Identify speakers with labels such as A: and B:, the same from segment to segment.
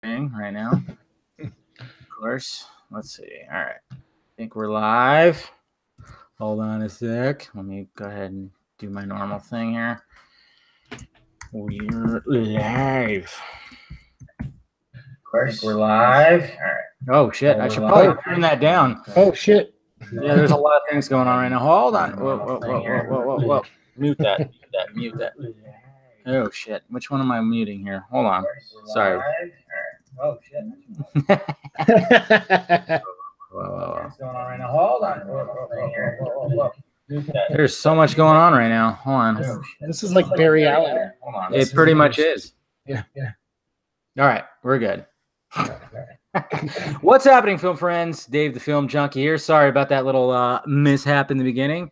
A: right now. Of course. Let's see. All right. I think we're live. Hold on a sec. Let me go ahead and do my normal thing here. We're live. Of course, we're live. All right. Oh, shit. I should probably turn that down.
B: Oh, shit.
A: Yeah, there's a lot of things going on right now. Hold on. Whoa. Mute that. Mute that. Oh, shit. Which one am I muting here? Hold on. Sorry. Oh, shit. What's going on right now? Hold on. There's so much going on right now. Hold on.
B: This is like Barry Allen.
A: Hold on. It pretty much is.
B: Yeah.
A: All right. We're good. What's happening, film friends? Dave the Film Junkie here. Sorry about that little mishap in the beginning.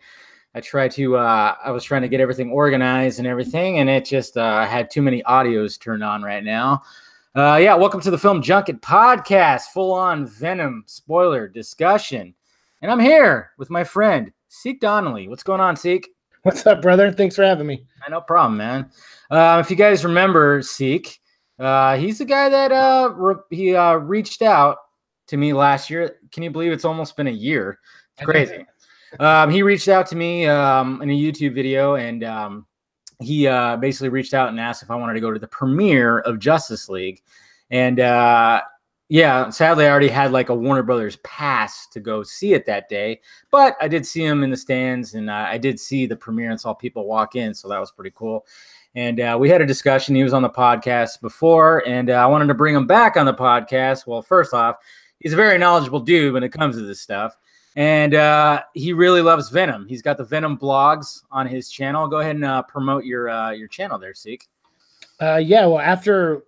A: I was trying to get everything organized and everything, and it just had too many audios turned on right now. Welcome to the Film Junket podcast, full-on Venom spoiler discussion. And I'm here with my friend, Siike Donnelly. What's going on, Siike?
B: What's up, brother? Thanks for having me.
A: No problem, man. If you guys remember Siike, he's the guy that reached out to me last year. Can you believe it's almost been a year? It's crazy. He reached out to me in a YouTube video, and he basically reached out and asked if I wanted to go to the premiere of Justice League. And sadly, I already had like a Warner Brothers pass to go see it that day. But I did see him in the stands, and I did see the premiere and saw people walk in. So that was pretty cool. And we had a discussion. He was on the podcast before, and I wanted to bring him back on the podcast. Well, first off, he's a very knowledgeable dude when it comes to this stuff. And he really loves Venom. He's got the Venom blogs on his channel. Go ahead and promote your channel there, Siike.
B: Well, after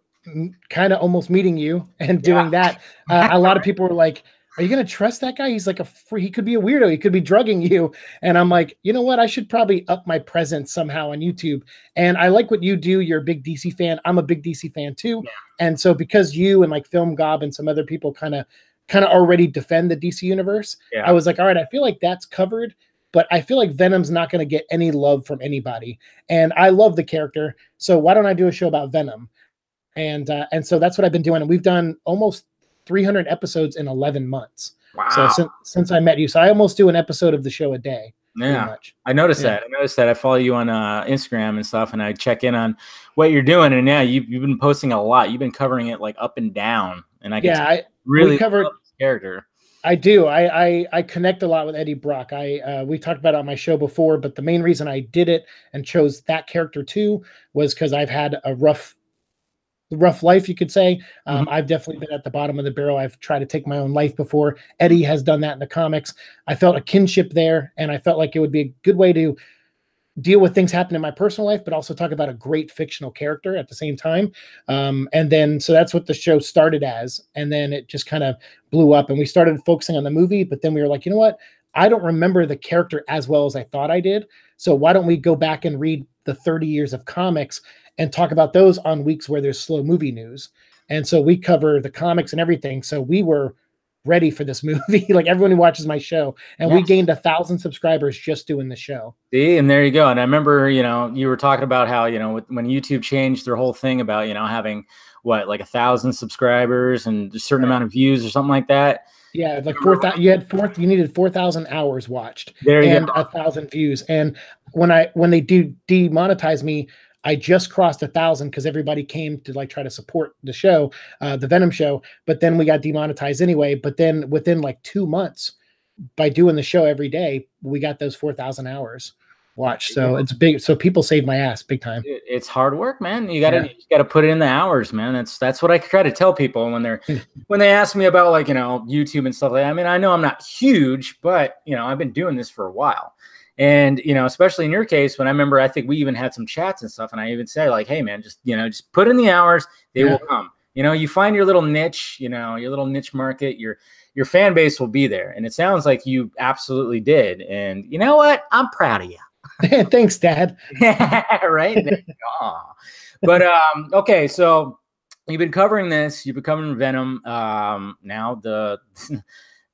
B: kind of almost meeting you and doing that, a lot of people were like, are you going to trust that guy? He's like he could be a weirdo. He could be drugging you. And I'm like, you know what? I should probably up my presence somehow on YouTube. And I like what you do. You're a big DC fan. I'm a big DC fan too. Yeah. And so because you and like Film Gob and some other people kind of already defend the DC universe, I was like, all right, I feel like that's covered, but I feel like Venom's not going to get any love from anybody. And I love the character. So why don't I do a show about Venom? And so that's what I've been doing. And we've done almost 300 episodes in 11 months. Wow. So since I met you, so I almost do an episode of the show a day.
A: Yeah, I noticed that. I follow you on Instagram and stuff, and I check in on what you're doing. And you've been posting a lot. You've been covering it like up and down. And I really covered this character.
B: I do. I connect a lot with Eddie Brock. We talked about it on my show before, but the main reason I did it and chose that character too was because I've had a rough life, you could say. I've definitely been at the bottom of the barrel. I've tried to take my own life before. Eddie has done that in the comics. I felt a kinship there, and I felt like it would be a good way to deal with things happening in my personal life, but also talk about a great fictional character at the same time. And then, so that's what the show started as. And then it just kind of blew up, and we started focusing on the movie, but then we were like, you know what? I don't remember the character as well as I thought I did. So why don't we go back and read the 30 years of comics and talk about those on weeks where there's slow movie news? And so we cover the comics and everything. So we were ready for this movie, like everyone who watches my show, and we gained 1,000 subscribers just doing the show.
A: See, and there you go. And I remember, you were talking about how, when YouTube changed their whole thing about, having like 1,000 subscribers and a certain amount of views or something like that.
B: Yeah, like 4,000. You needed 4,000 hours watched and 1,000 views. And when they do demonetize me, I just crossed 1,000 because everybody came to like try to support the show, the Venom show. But then we got demonetized anyway. But then within like 2 months, by doing the show every day, we got those 4,000 hours watched. So it's big. So people saved my ass big time.
A: It's hard work, man. You gotta put it in the hours, man. That's what I try to tell people when they ask me about like YouTube and stuff like that. I mean, I know I'm not huge, but I've been doing this for a while. And, especially in your case, when I think we even had some chats and stuff, and I even said like, hey man, just put in the hours, they will come. You find your little niche, your little niche market, your fan base will be there. And it sounds like you absolutely did. And you know what? I'm proud of you.
B: Thanks, Dad.
A: Right? But, okay. So you've been covering this, you've been covering Venom. Now the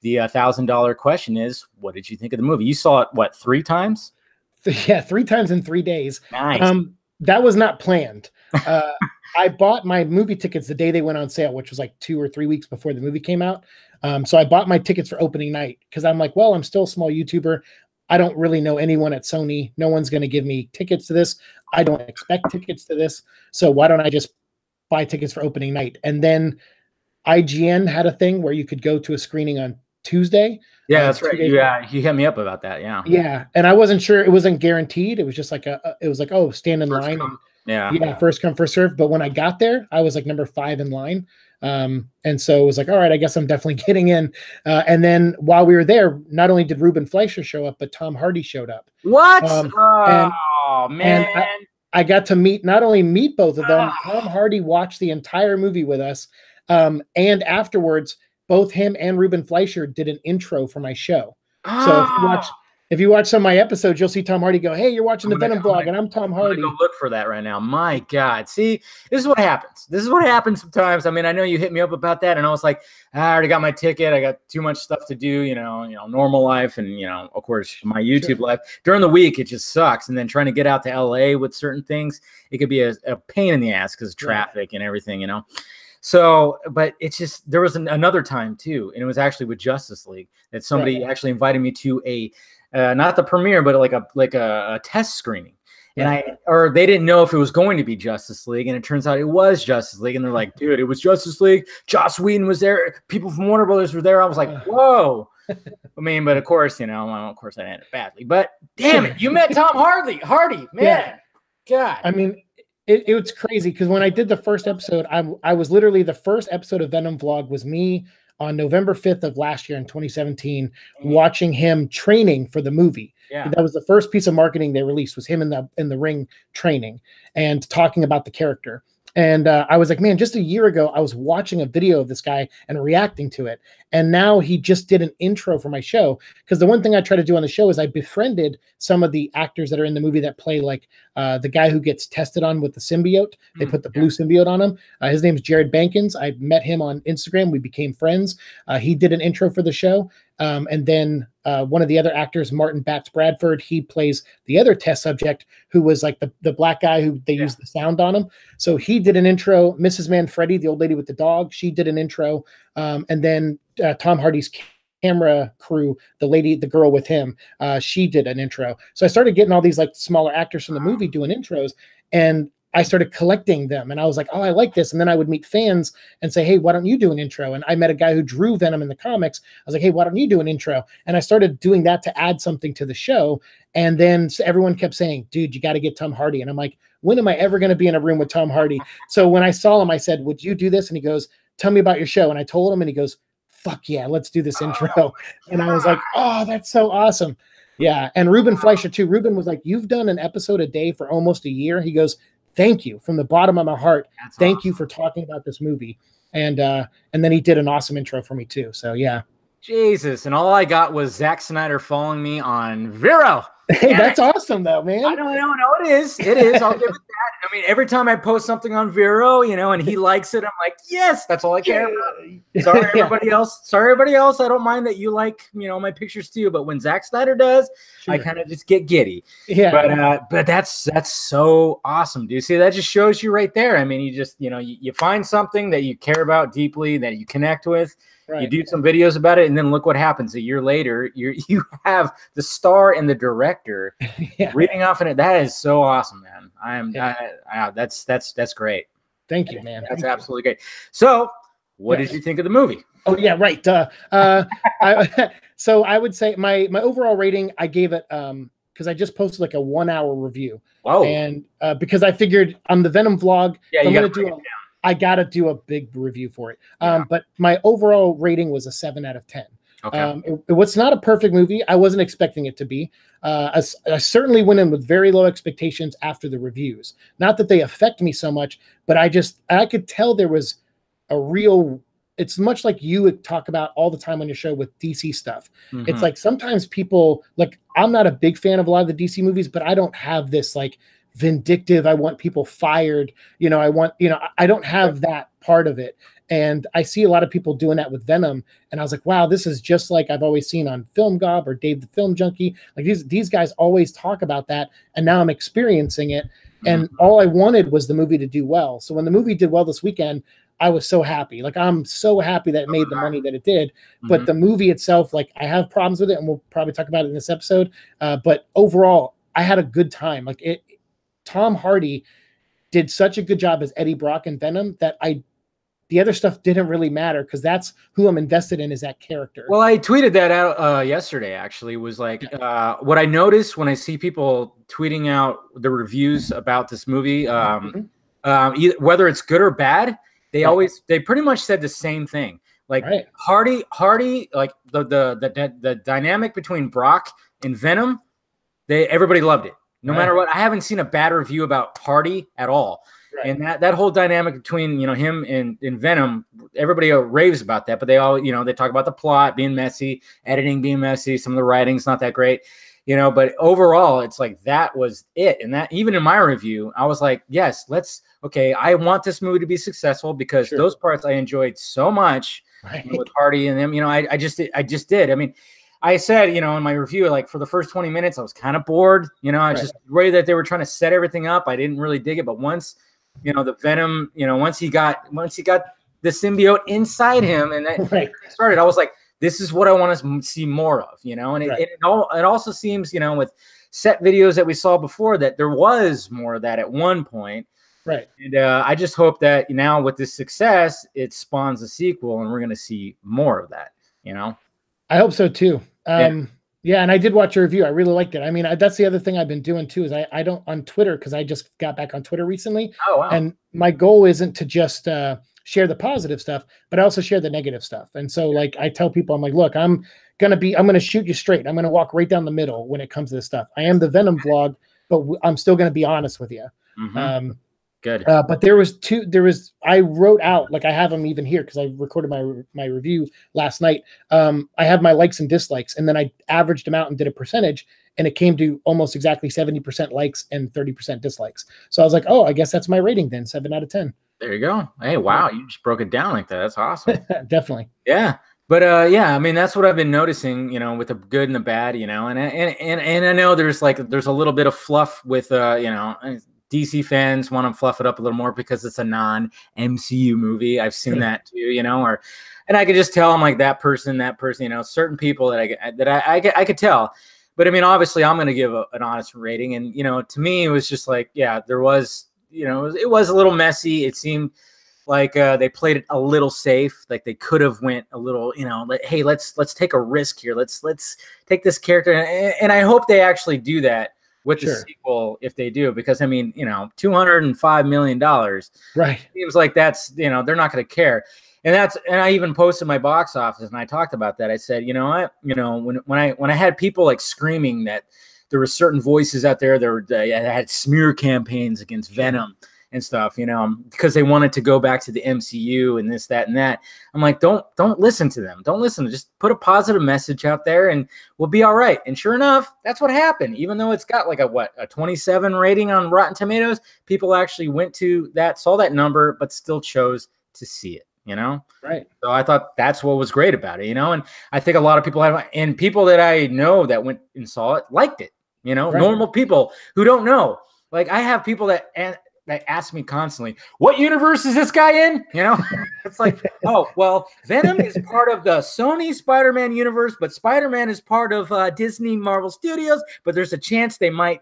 A: $1,000 question is, what did you think of the movie? You saw it, what, 3 times?
B: Yeah, 3 times in 3 days.
A: Nice.
B: That was not planned. I bought my movie tickets the day they went on sale, which was like 2 or 3 weeks before the movie came out. So I bought my tickets for opening night because I'm like, well, I'm still a small YouTuber. I don't really know anyone at Sony. No one's going to give me tickets to this. I don't expect tickets to this. So why don't I just buy tickets for opening night? And then IGN had a thing where you could go to a screening on Tuesday.
A: Yeah, that's right. You hit me up about that. Yeah.
B: Yeah. And I wasn't sure. It wasn't guaranteed. It was just like it was like, oh, stand in line. Yeah. First come, first serve. But when I got there, I was like number 5 in line. And so it was like, all right, I guess I'm definitely getting in. And then while we were there, not only did Ruben Fleischer show up, but Tom Hardy showed up.
A: What? Oh, man.
B: And I got to not only meet both of them, Tom Hardy watched the entire movie with us. And afterwards, both him and Ruben Fleischer did an intro for my show. So if you watch some of my episodes, you'll see Tom Hardy go, hey, you're watching the Venom vlog, and I'm Tom Hardy.
A: Go look for that right now. My God. See, this is what happens. This is what happens sometimes. I mean, I know you hit me up about that, and I was like, I already got my ticket. I got too much stuff to do, normal life, and, of course, my YouTube life. During the week, it just sucks. And then trying to get out to LA with certain things, it could be a pain in the ass because of traffic and everything, So, but it's just, there was another time too, and it was actually with Justice League that somebody actually invited me to a, not the premiere, but like a test screening. And they didn't know if it was going to be Justice League, and it turns out it was Justice League. And they're like, dude, it was Justice League. Joss Whedon was there. People from Warner Brothers were there. I was like, whoa. I mean, but of course, of course I ended badly, but damn it. You met Tom Hardy, man.
B: Yeah.
A: God.
B: I mean, it was crazy because when I did the first episode, I was literally, the first episode of Venom vlog was me on November 5th of last year in 2017, watching him training for the movie. Yeah. That was the first piece of marketing they released, was him in the ring training and talking about the character. And I was like, man, just a year ago, I was watching a video of this guy and reacting to it. And now he just did an intro for my show. Because the one thing I try to do on the show is I befriended some of the actors that are in the movie that play like the guy who gets tested on with the symbiote. They put the blue symbiote on him. His name's Jared Bankins. I met him on Instagram. We became friends. He did an intro for the show. And then one of the other actors, Martin Batts Bradford, he plays the other test subject who was like the black guy who they used the sound on him. So he did an intro. Mrs. Manfredi, the old lady with the dog, she did an intro. And then Tom Hardy's camera crew, the girl with him, she did an intro. So I started getting all these like smaller actors from the movie doing intros, and I started collecting them, and I was like, oh, I like this. And then I would meet fans and say, hey, why don't you do an intro? And I met a guy who drew Venom in the comics. I was like, hey, why don't you do an intro? And I started doing that to add something to the show. And then everyone kept saying, dude, you got to get Tom Hardy. And I'm like, when am I ever going to be in a room with Tom Hardy? So when I saw him, I said, would you do this? And he goes, tell me about your show. And I told him, and he goes, fuck yeah, let's do this intro. And I was like, oh, that's so awesome. Yeah. And Ruben Fleischer too. Ruben was like, you've done an episode a day for almost a year. He goes, thank you from the bottom of my heart. Thank you for talking about this movie. And then he did an awesome intro for me too. So yeah.
A: Jesus. And all I got was Zack Snyder following me on Vero.
B: Hey, that's awesome though, man.
A: I don't know. No, it is. It is. I'll give it that. I mean, every time I post something on Vero, and he likes it, I'm like, yes, that's all I care about. Sorry, everybody else. Sorry, everybody else. I don't mind that you like, my pictures too. But when Zack Snyder does, I kind of just get giddy. Yeah. But that's so awesome, dude. See, that just shows you right there. I mean, you just, you find something that you care about deeply, that you connect with. Right. You do some videos about it, and then look what happens. A year later, you have the star and the director reading off in it. That is so awesome, man. That's great.
B: Thank you, man.
A: That's absolutely great. So, what did you think of the movie?
B: Oh yeah, right. So I would say my overall rating, I gave it because I just posted like a 1-hour review.
A: Wow.
B: And because I figured on the Venom vlog, I'm gonna do I got to do a big review for it. But my overall rating was a 7 out of 10. Okay. It was not a perfect movie. I wasn't expecting it to be. I certainly went in with very low expectations after the reviews. Not that they affect me so much, but I could tell there was a real, it's much like you would talk about all the time on your show with DC stuff. Mm-hmm. It's like sometimes people, like, I'm not a big fan of a lot of the DC movies, but I don't have this like vindictive, I want people fired, I don't have that part of it. And I see a lot of people doing that with Venom, and I was like, wow, this is just like I've always seen on Film Gob or Dave the Film Junkie. Like these guys always talk about that, and now I'm experiencing it. And all I wanted was the movie to do well. So when the movie did well this weekend, I was so happy. Like, I'm so happy that it made the money that it did. But the movie itself, like, I have problems with it, and we'll probably talk about it in this episode. But overall, I had a good time. Like, Tom Hardy did such a good job as Eddie Brock and Venom that the other stuff didn't really matter, because that's who I'm invested in, is that character.
A: Well, I tweeted that out yesterday, actually. Was like, what I noticed when I see people tweeting out the reviews about this movie, whether it's good or bad, they pretty much said the same thing. Like, Hardy, like the dynamic between Brock and Venom, everybody loved it. No matter what, I haven't seen a bad review about Hardy at all. And that whole dynamic between, him and Venom, everybody raves about that, but they all, they talk about the plot being messy, editing being messy, some of the writing's not that great, but overall it's like, that was it. And that, even in my review, I was like, yes, I want this movie to be successful, because those parts I enjoyed so much with Hardy and them, I just did. I mean, I said, in my review, like, for the first 20 minutes, I was kind of bored, I just, the way that they were trying to set everything up, I didn't really dig it. But once, the Venom, once he got the symbiote inside him, and that started, I was like, this is what I want to see more of, and it also seems, with set videos that we saw before, that there was more of that at one point. And I just hope that now with this success, it spawns a sequel, and we're going to see more of that,
B: I hope so too. Yeah, and I did watch your review. I really liked it. I mean, that's the other thing I've been doing too, is I don't, on Twitter, because I just got back on Twitter recently.
A: Oh, wow.
B: And my goal isn't to just share the positive stuff, but I also share the negative stuff. And so, like, I tell people, I'm like, look, I'm going to shoot you straight. I'm going to walk right down the middle when it comes to this stuff. I am the Venom vlog, but I'm still going to be honest with you.
A: Good.
B: But I wrote out, like, I have them even here because I recorded my review last night. I have my likes and dislikes, and then I averaged them out and did a percentage, and it came to almost exactly 70% likes and 30% dislikes. So I was like, oh, I guess that's my rating then, 7 out of 10.
A: There you go. Hey, wow, you just broke it down like that. That's awesome.
B: Definitely.
A: Yeah. But I mean, that's what I've been noticing, with the good and the bad, and I know there's a little bit of fluff with DC fans want to fluff it up a little more because it's a non-MCU movie. I've seen that too, and I could just tell I'm like, that person, certain people that I could tell. But I mean, obviously I'm going to give an honest rating. And, to me, it was just like, yeah, there was, it was a little messy. It seemed like they played it a little safe. Like they could have went a little, hey, let's take a risk here. Let's take this character. And I hope they actually do that with the sequel, if they do, because I mean, $205 million, seems like that's, they're not going to care. And I even posted my box office, and I talked about that. I said, when I had people like screaming that there were certain voices out there that had smear campaigns against Venom and stuff, because they wanted to go back to the MCU and this, that, and that. I'm like, don't listen to them. Don't listen. Just put a positive message out there, and we'll be all right. And sure enough, that's what happened. Even though it's got like a 27 rating on Rotten Tomatoes, people actually went to that, saw that number, but still chose to see it. So I thought that's what was great about it. And I think a lot of people and people that I know that went and saw it liked it. Normal people who don't know. Like, I have people that ask me constantly, what universe is this guy in? It's like, oh, well, Venom is part of the Sony Spider-Man universe, but Spider-Man is part of Disney Marvel Studios, but there's a chance they might,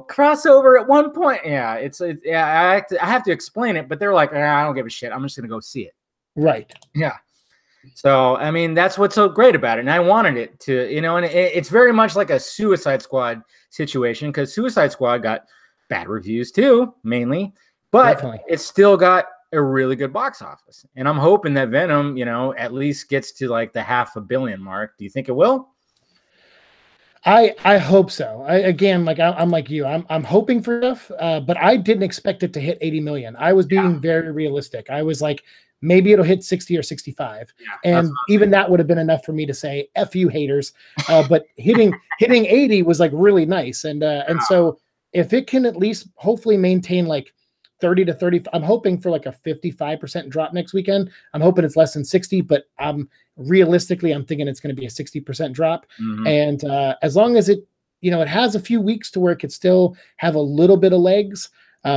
A: cross over at one point. Yeah, I have to explain it, but they're like, I don't give a shit. I'm just going to go see it.
B: Right.
A: Yeah. So, I mean, that's what's so great about it. And I wanted it to, and it's very much like a Suicide Squad situation, because Suicide Squad got bad reviews too, mainly, but it's still got a really good box office. And I'm hoping that Venom, at least gets to like the $500 million mark. Do you think it will?
B: I hope so. I'm like you. I'm hoping for enough, but I didn't expect it to hit 80 million. I was being very realistic. I was like, maybe it'll hit 60 or 65. And even that would have been enough for me to say, F you haters. But hitting 80 was like really nice. And so if it can at least hopefully maintain like 30 to 30, I'm hoping for like a 55% drop next weekend. I'm hoping it's less than 60, but realistically, I'm thinking it's going to be a 60% drop. And as long as it it has a few weeks to where it could still have a little bit of legs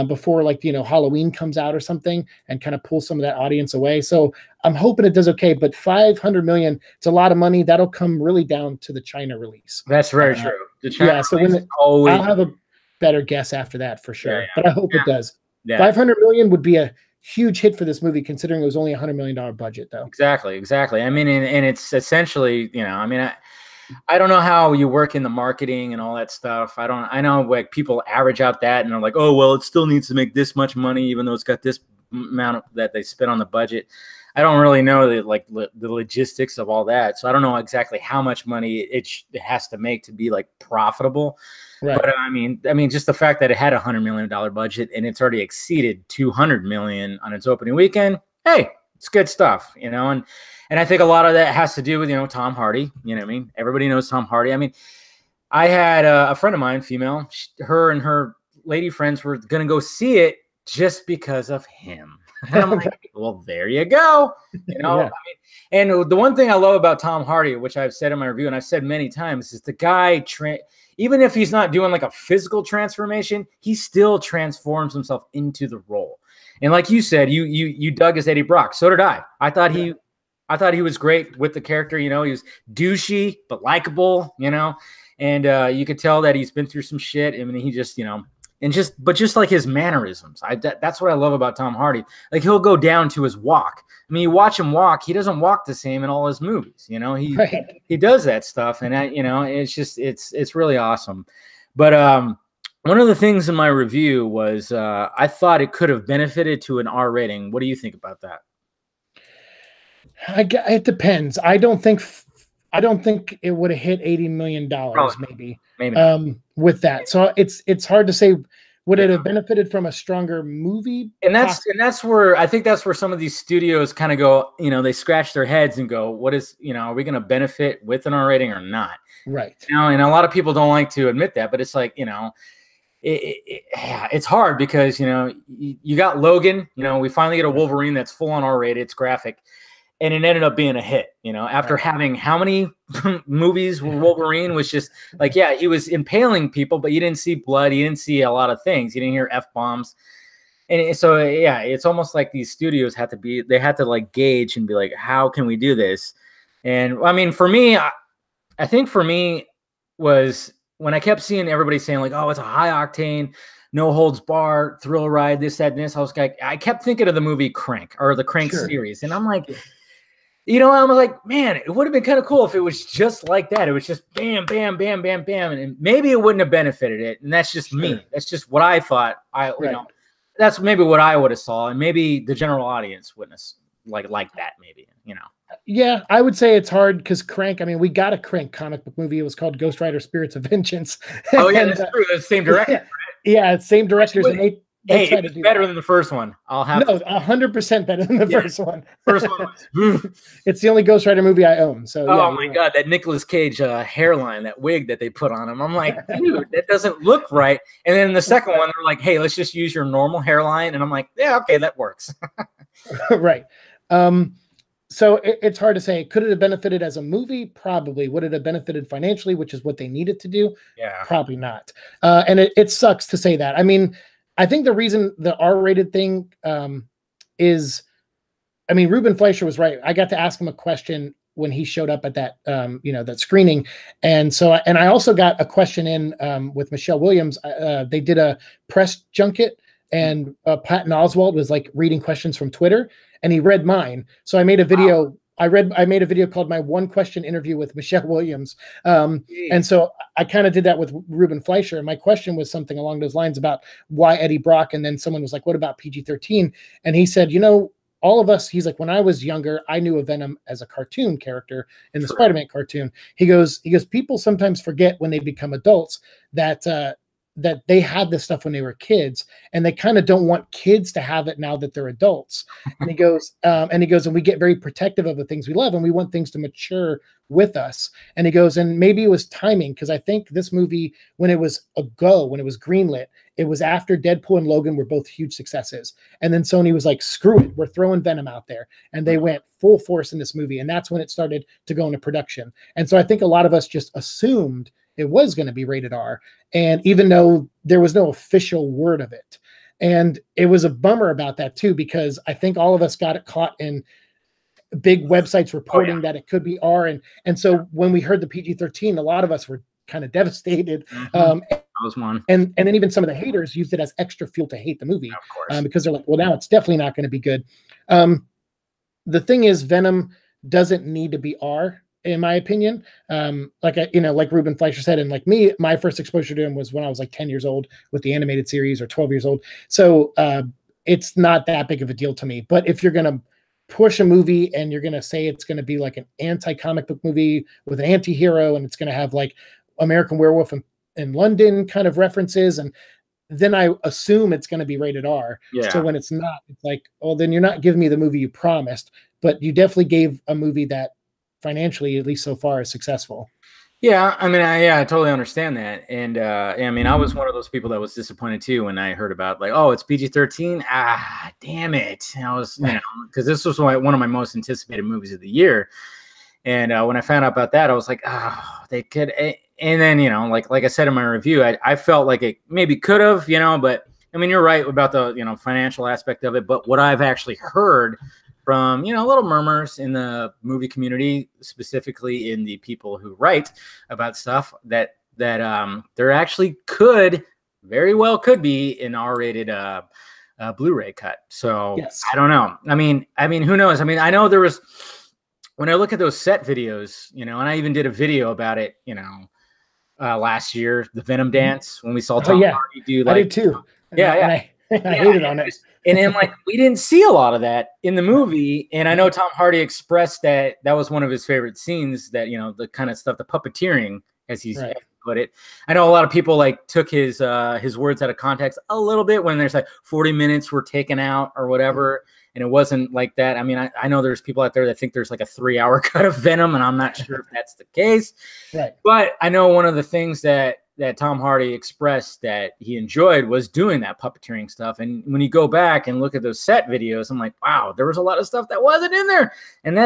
B: before like, Halloween comes out or something and kind of pull some of that audience away. So I'm hoping it does okay, but 500 million, it's a lot of money. That'll come really down to the China release.
A: That's very true. The China
B: so
A: always,
B: I'll have a better guess after that for sure, but I hope it does.
A: Yeah.
B: 500 million would be a huge hit for this movie, considering it was only $100 million budget, though.
A: Exactly. I mean, and it's essentially, I mean, I don't know how you work in the marketing and all that stuff. I know like people average out that and they're like, oh, well, it still needs to make this much money, even though it's got this amount that they spent on the budget. I don't really know the logistics of all that. So I don't know exactly how much money it has to make to be like profitable. Right. But I mean, just the fact that it had $100 million budget and it's already exceeded 200 million on its opening weekend. Hey, it's good stuff, and I think a lot of that has to do with, Tom Hardy. You know what I mean? Everybody knows Tom Hardy. I mean, I had a friend of mine, female, her and her lady friends were going to go see it just because of him. And I'm like, well, there you go. Yeah. I mean, and the one thing I love about Tom Hardy, which I've said in my review and I've said many times, is the guy, even if he's not doing like a physical transformation, he still transforms himself into the role. And like you said, you dug as Eddie Brock. So did I. I thought he was great with the character. He was douchey but likable. And you could tell that he's been through some shit. I mean, he just but just like his mannerisms, that's what I love about Tom Hardy. Like he'll go down to his walk. I mean, you watch him walk; he doesn't walk the same in all his movies. He does that stuff, and it's really awesome. But one of the things in my review was I thought it could have benefited to an R rating. What do you think about that?
B: It depends. I don't think it would have hit $80 million, maybe with that. So it's hard to say. Would it have benefited from a stronger movie?
A: And that's where I think that's where some of these studios kind of go. They scratch their heads and go, "What is are we going to benefit with an R rating or not?"
B: Right.
A: And a lot of people don't like to admit that, but it's like it's hard because you got Logan. We finally get a Wolverine that's full on R rated. It's graphic. And it ended up being a hit, after having how many movies where Wolverine was just like, he was impaling people, but you didn't see blood. You didn't see a lot of things. You didn't hear F-bombs. And so, it's almost like these studios had to like gauge and be like, how can we do this? And I mean, for me, I think for me was when I kept seeing everybody saying like, oh, it's a high octane, no holds barred, thrill ride, this, that, and this. I kept thinking of the movie Crank or the Crank series. And I'm like, I'm like, man, it would have been kind of cool if it was just like that. It was just bam, bam, bam, bam, bam. And maybe it wouldn't have benefited it. And that's just me. That's just what I thought. That's maybe what I would have saw. And maybe the general audience wouldn't have like that, maybe,
B: Yeah, I would say it's hard because Crank, I mean, we got a Crank comic book movie. It was called Ghost Rider Spirits of Vengeance.
A: Oh, yeah, that's true. It's the same director, right?
B: Yeah, same directors. And
A: hey, it's better than the first one.
B: 100% better than the first one.
A: First one was,
B: it's the only Ghost Rider movie I own. So
A: my God, that Nicolas Cage hairline, that wig that they put on him. I'm like, dude, that doesn't look right. And then the second one, they're like, hey, let's just use your normal hairline. And I'm like, yeah, okay, that works.
B: Right. So it's hard to say. Could it have benefited as a movie? Probably. Would it have benefited financially, which is what they needed to do?
A: Yeah.
B: Probably not. And it sucks to say that. I mean, I think the reason the R-rated thing is, I mean, Ruben Fleischer was right. I got to ask him a question when he showed up at that, that screening. And I also got a question in with Michelle Williams. They did a press junket and Patton Oswalt was like reading questions from Twitter and he read mine. So I made a video. Wow. I made a video called My One Question Interview with Michelle Williams. And so I kind of did that with Ruben Fleischer. And my question was something along those lines about why Eddie Brock. And then someone was like, what about PG-13? And he said, all of us, he's like, when I was younger, I knew of Venom as a cartoon character in the Spider-Man cartoon. He goes, people sometimes forget when they become adults that they had this stuff when they were kids and they kind of don't want kids to have it now that they're adults. And he goes, and we get very protective of the things we love and we want things to mature with us. And he goes, and maybe it was timing because I think this movie, when it was greenlit, it was after Deadpool and Logan were both huge successes. And then Sony was like, screw it, we're throwing Venom out there. And they went full force in this movie. And that's when it started to go into production. And so I think a lot of us just assumed it was going to be rated R. And even though there was no official word of it. And it was a bummer about that too, because I think all of us got it caught in big websites reporting that it could be R. And so when we heard the PG-13, a lot of us were kind of devastated.
A: That was one.
B: And then even some of the haters used it as extra fuel to hate the movie,
A: of course.
B: Because they're like, well, now it's definitely not going to be good. The thing is, Venom doesn't need to be R, in my opinion. Like Ruben Fleischer said, and like me, my first exposure to him was when I was like 10 years old with the animated series, or 12 years old. So it's not that big of a deal to me. But if you're going to push a movie and you're going to say it's going to be like an anti-comic book movie with an anti-hero, and it's going to have like American Werewolf in London kind of references, and then I assume it's going to be rated R.
A: Yeah.
B: So when it's not, it's like, oh, then you're not giving me the movie you promised, but you definitely gave a movie that financially, at least so far, is successful.
A: Yeah, I mean, I totally understand that, and I mean, I was one of those people that was disappointed too when I heard about like, oh, it's PG-13. Ah, damn it! And I was, because this was one of my most anticipated movies of the year, and when I found out about that, I was like, oh, they could. And then like I said in my review, I felt like it maybe could have, but I mean, you're right about the financial aspect of it, but what I've actually heard from little murmurs in the movie community, specifically in the people who write about stuff, that there actually very well could be an R-rated Blu-ray cut. So yes. I don't know. I mean, who knows? I mean, I know there was, when I look at those set videos, and I even did a video about it, last year, the Venom dance, when we saw Tom Hardy do, like,
B: I did too.
A: Yeah.
B: I hated on it.
A: And then, like, we didn't see a lot of that in the movie. And I know Tom Hardy expressed that was one of his favorite scenes, that, the kind of stuff, the puppeteering, as he's put it. I know a lot of people like took his words out of context a little bit when there's like 40 minutes were taken out or whatever. And it wasn't like that. I mean, I know there's people out there that think there's like a 3-hour cut of Venom, and I'm not sure if that's the case.
B: Right.
A: But I know one of the things that Tom Hardy expressed that he enjoyed was doing that puppeteering stuff. And when you go back and look at those set videos, I'm like, wow, there was a lot of stuff that wasn't in there. And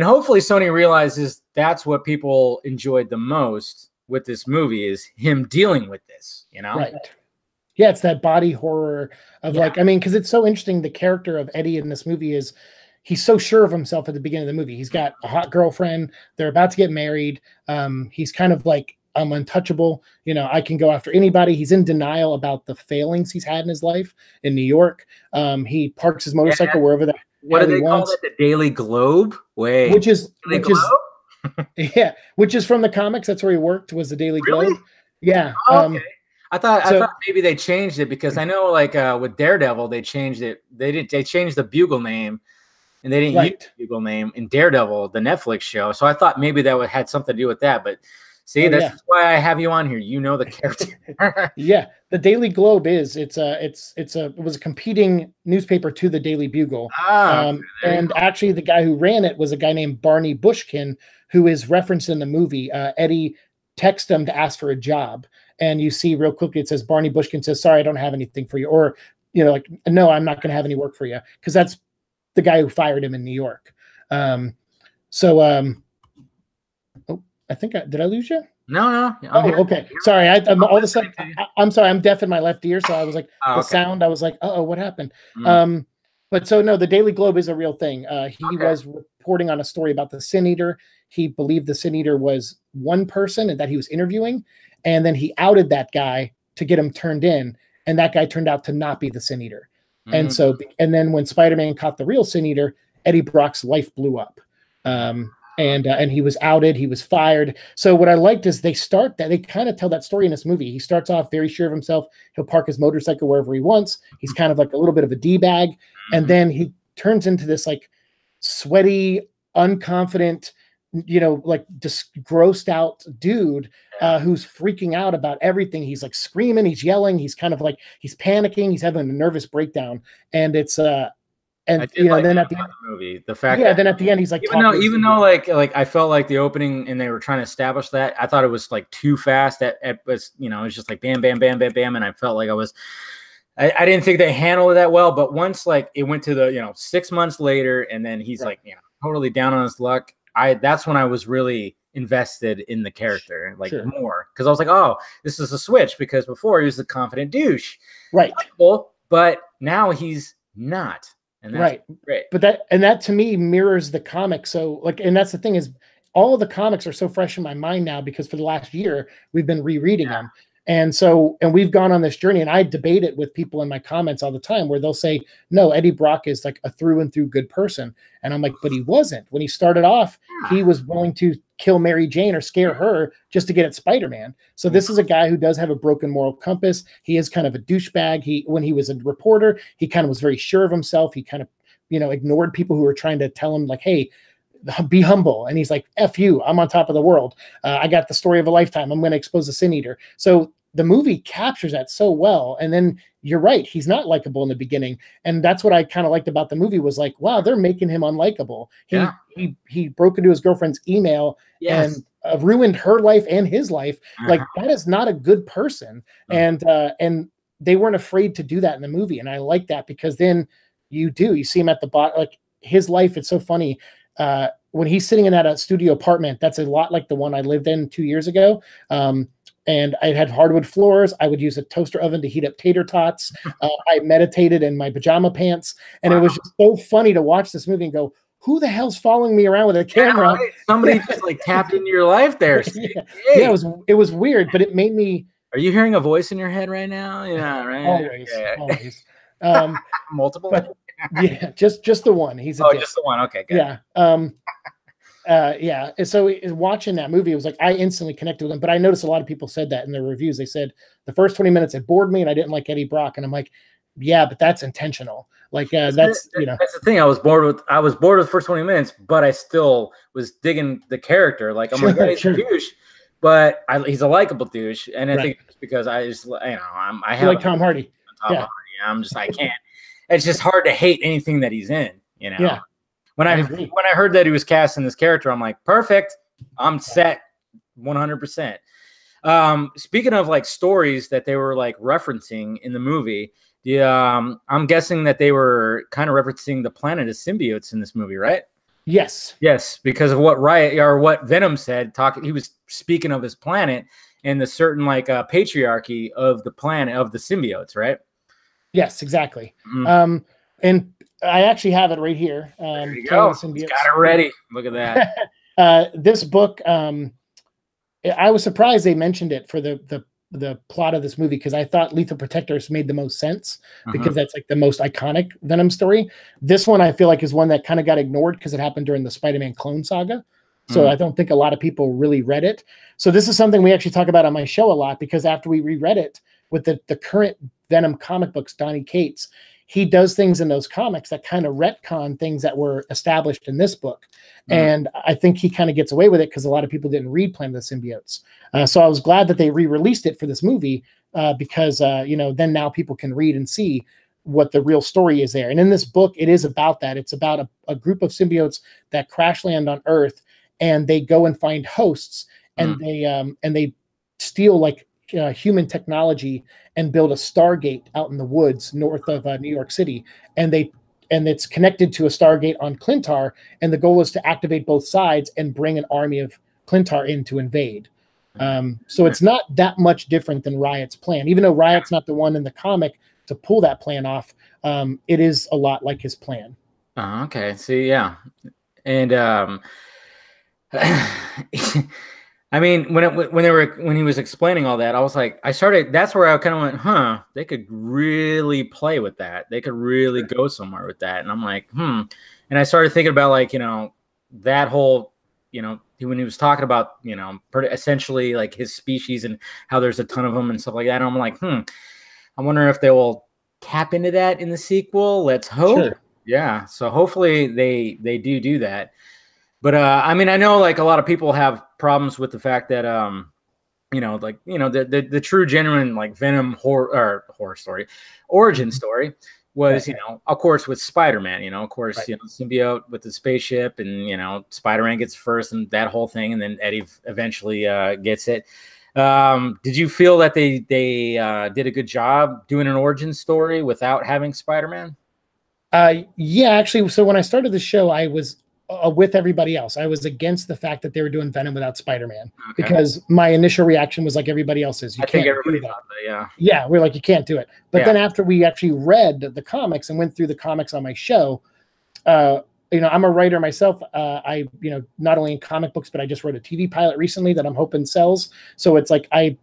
A: hopefully Sony realizes that's what people enjoyed the most with this movie, is him dealing with this,
B: Right. Yeah, it's that body horror of like, I mean, because it's so interesting. The character of Eddie in this movie is, he's so sure of himself at the beginning of the movie. He's got a hot girlfriend. They're about to get married. He's kind of like, I'm untouchable. I can go after anybody. He's in denial about the failings he's had in his life in New York. He parks his motorcycle wherever that.
A: What do they call it? The Daily Globe?
B: Which is from the comics. That's where he worked, was the Daily Globe. Yeah.
A: Oh, okay. I thought maybe they changed it, because I know like with Daredevil they changed it. They changed the Bugle name, and they didn't use the Bugle name in Daredevil, the Netflix show. So I thought maybe that had something to do with that. But see, that's why I have you on here. The character.
B: Yeah, the Daily Globe it was a competing newspaper to the Daily Bugle. And actually, the guy who ran it was a guy named Barney Bushkin, who is referenced in the movie. Eddie texts him to ask for a job, and you see real quickly it says Barney Bushkin says, "Sorry, I don't have anything for you," or like, "No, I'm not going to have any work for you," because that's the guy who fired him in New York. I think did I lose you?
A: No.
B: Okay. Sorry. I'm all of a sudden. I'm sorry. I'm deaf in my left ear, so I was like sound. I was like, oh, what happened? But so no, the Daily Globe is a real thing. He was reporting on a story about the Sin Eater. He believed the Sin Eater was one person and that he was interviewing, and then he outed that guy to get him turned in, and that guy turned out to not be the Sin Eater. And then when Spider-Man caught the real Sin Eater, Eddie Brock's life blew up. And he was outed, he was fired. So what I liked is they kind of tell that story in this movie. He starts off very sure of himself. He'll park his motorcycle wherever he wants. He's kind of like a little bit of a D-bag. And then he turns into this like sweaty, unconfident, like just grossed out dude who's freaking out about everything. He's like screaming, he's yelling, he's kind of like, he's panicking, he's having a nervous breakdown. And it's and then at the end,
A: movie, the fact
B: then at the end he's like,
A: even though like I felt like the opening and they were trying to establish that, I thought it was like too fast. It was it was just like bam, bam, bam, bam, bam, and I felt like I didn't think they handled it that well. But once like it went to the 6 months later, and then he's like totally down on his luck, that's when I was really invested in the character, like
B: Sure.
A: more, because I was like, oh, this is a switch, because before he was the confident douche,
B: Right?
A: But now he's not, and that's great.
B: But that to me mirrors the comic. So like, and that's the thing is, all of the comics are so fresh in my mind now because for the last year we've been rereading them. And so, and we've gone on this journey, and I debate it with people in my comments all the time where they'll say, no, Eddie Brock is like a through and through good person. And I'm like, but he wasn't. When he started off, he was willing to kill Mary Jane or scare her just to get at Spider-Man. So this is a guy who does have a broken moral compass. He is kind of a douchebag. When he was a reporter, he kind of was very sure of himself. He kind of, ignored people who were trying to tell him like, hey, be humble. And he's like, F you, I'm on top of the world. I got the story of a lifetime. I'm going to expose a sin eater. So the movie captures that so well. And then you're right, he's not likable in the beginning. And that's what I kind of liked about the movie was like, wow, they're making him unlikable. He broke into his girlfriend's email and ruined her life and his life. Like, that is not a good person. And they weren't afraid to do that in the movie. And I like that because then you see him at the bottom, like his life. It's so funny. When he's sitting in that studio apartment, that's a lot like the one I lived in 2 years ago. And I had hardwood floors. I would use a toaster oven to heat up tater tots. I meditated in my pajama pants. And it was just so funny to watch this movie and go, who the hell's following me around with a camera?
A: Right. Somebody just like tapped into your life there.
B: Yeah, it was weird, but it made me.
A: Are you hearing a voice in your head right now? Yeah, right.
B: Always.
A: Multiple?
B: But, yeah, just the one. He's
A: just the one. Okay, good.
B: Yeah. And so watching that movie, it was like I instantly connected with him. But I noticed a lot of people said that in their reviews. They said the first 20 minutes it bored me and I didn't like Eddie Brock. And I'm like, yeah, but that's intentional. Like that's
A: that's the thing. I was bored with the first 20 minutes, but I still was digging the character. Like, I'm like, oh, he's a douche, but he's a likable douche. And I think it's because I just I have
B: like Tom Hardy.
A: I'm just I can't. It's just hard to hate anything that he's in.
B: Yeah.
A: When I heard that he was casting this character, I'm like, perfect. I'm set 100%. Speaking of like stories that they were like referencing in the movie, I'm guessing that they were kind of referencing the planet of symbiotes in this movie, right?
B: Yes.
A: Yes, because of what Venom said. He was speaking of his planet and the certain like patriarchy of the planet of the symbiotes, right?
B: Yes, exactly. And I actually have it right here.
A: There you go. Got it ready. Look at
B: that. This book, I was surprised they mentioned it for the plot of this movie because I thought Lethal Protectors made the most sense because that's like the most iconic Venom story. This one I feel like is one that kind of got ignored because it happened during the Spider-Man clone saga. So I don't think a lot of people really read it. So this is something we actually talk about on my show a lot because after we reread it with the current Venom comic books, Donny Cates, he does things in those comics that kind of retcon things that were established in this book. And I think he kind of gets away with it because a lot of people didn't read Planet of the Symbiotes. So I was glad that they re-released it for this movie because, then now people can read and see what the real story is there. And in this book, it is about that. It's about a group of symbiotes that crash land on Earth and they go and find hosts and they steal like human technology and build a Stargate out in the woods north of New York City. And it's connected to a Stargate on Clintar. And the goal is to activate both sides and bring an army of Clintar in to invade. So it's not that much different than Riot's plan. Even though Riot's not the one in the comic to pull that plan off, it is a lot like his plan.
A: Okay. See, yeah. And I mean, when he was explaining all that, I was like, that's where I kind of went, they could really play with that. They could really go somewhere with that. And I'm like, And I started thinking about like, that whole, when he was talking about, essentially like his species and how there's a ton of them and stuff like that. And I'm like, I wonder if they will tap into that in the sequel. Let's hope. Sure. Yeah. So hopefully they do that. But I mean, I know like a lot of people have problems with the fact that the true genuine like Venom horror story, origin story was of course with Spider-Man, of course symbiote with the spaceship and Spider-Man gets first and that whole thing, and then Eddie eventually gets it. Did you feel that they did a good job doing an origin story without having Spider-Man?
B: Yeah, actually. So when I started the show, I was with everybody else. I was against the fact that they were doing Venom without Spider-Man
A: Okay.
B: because my initial reaction was like everybody else's.
A: I think everybody thought that, yeah.
B: Yeah, we're like, you can't do it. But then after we actually read the comics and went through the comics on my show, you know, I'm a writer myself. I, you know, not only in comic books, but I just wrote a TV pilot recently that I'm hoping sells. So it's like I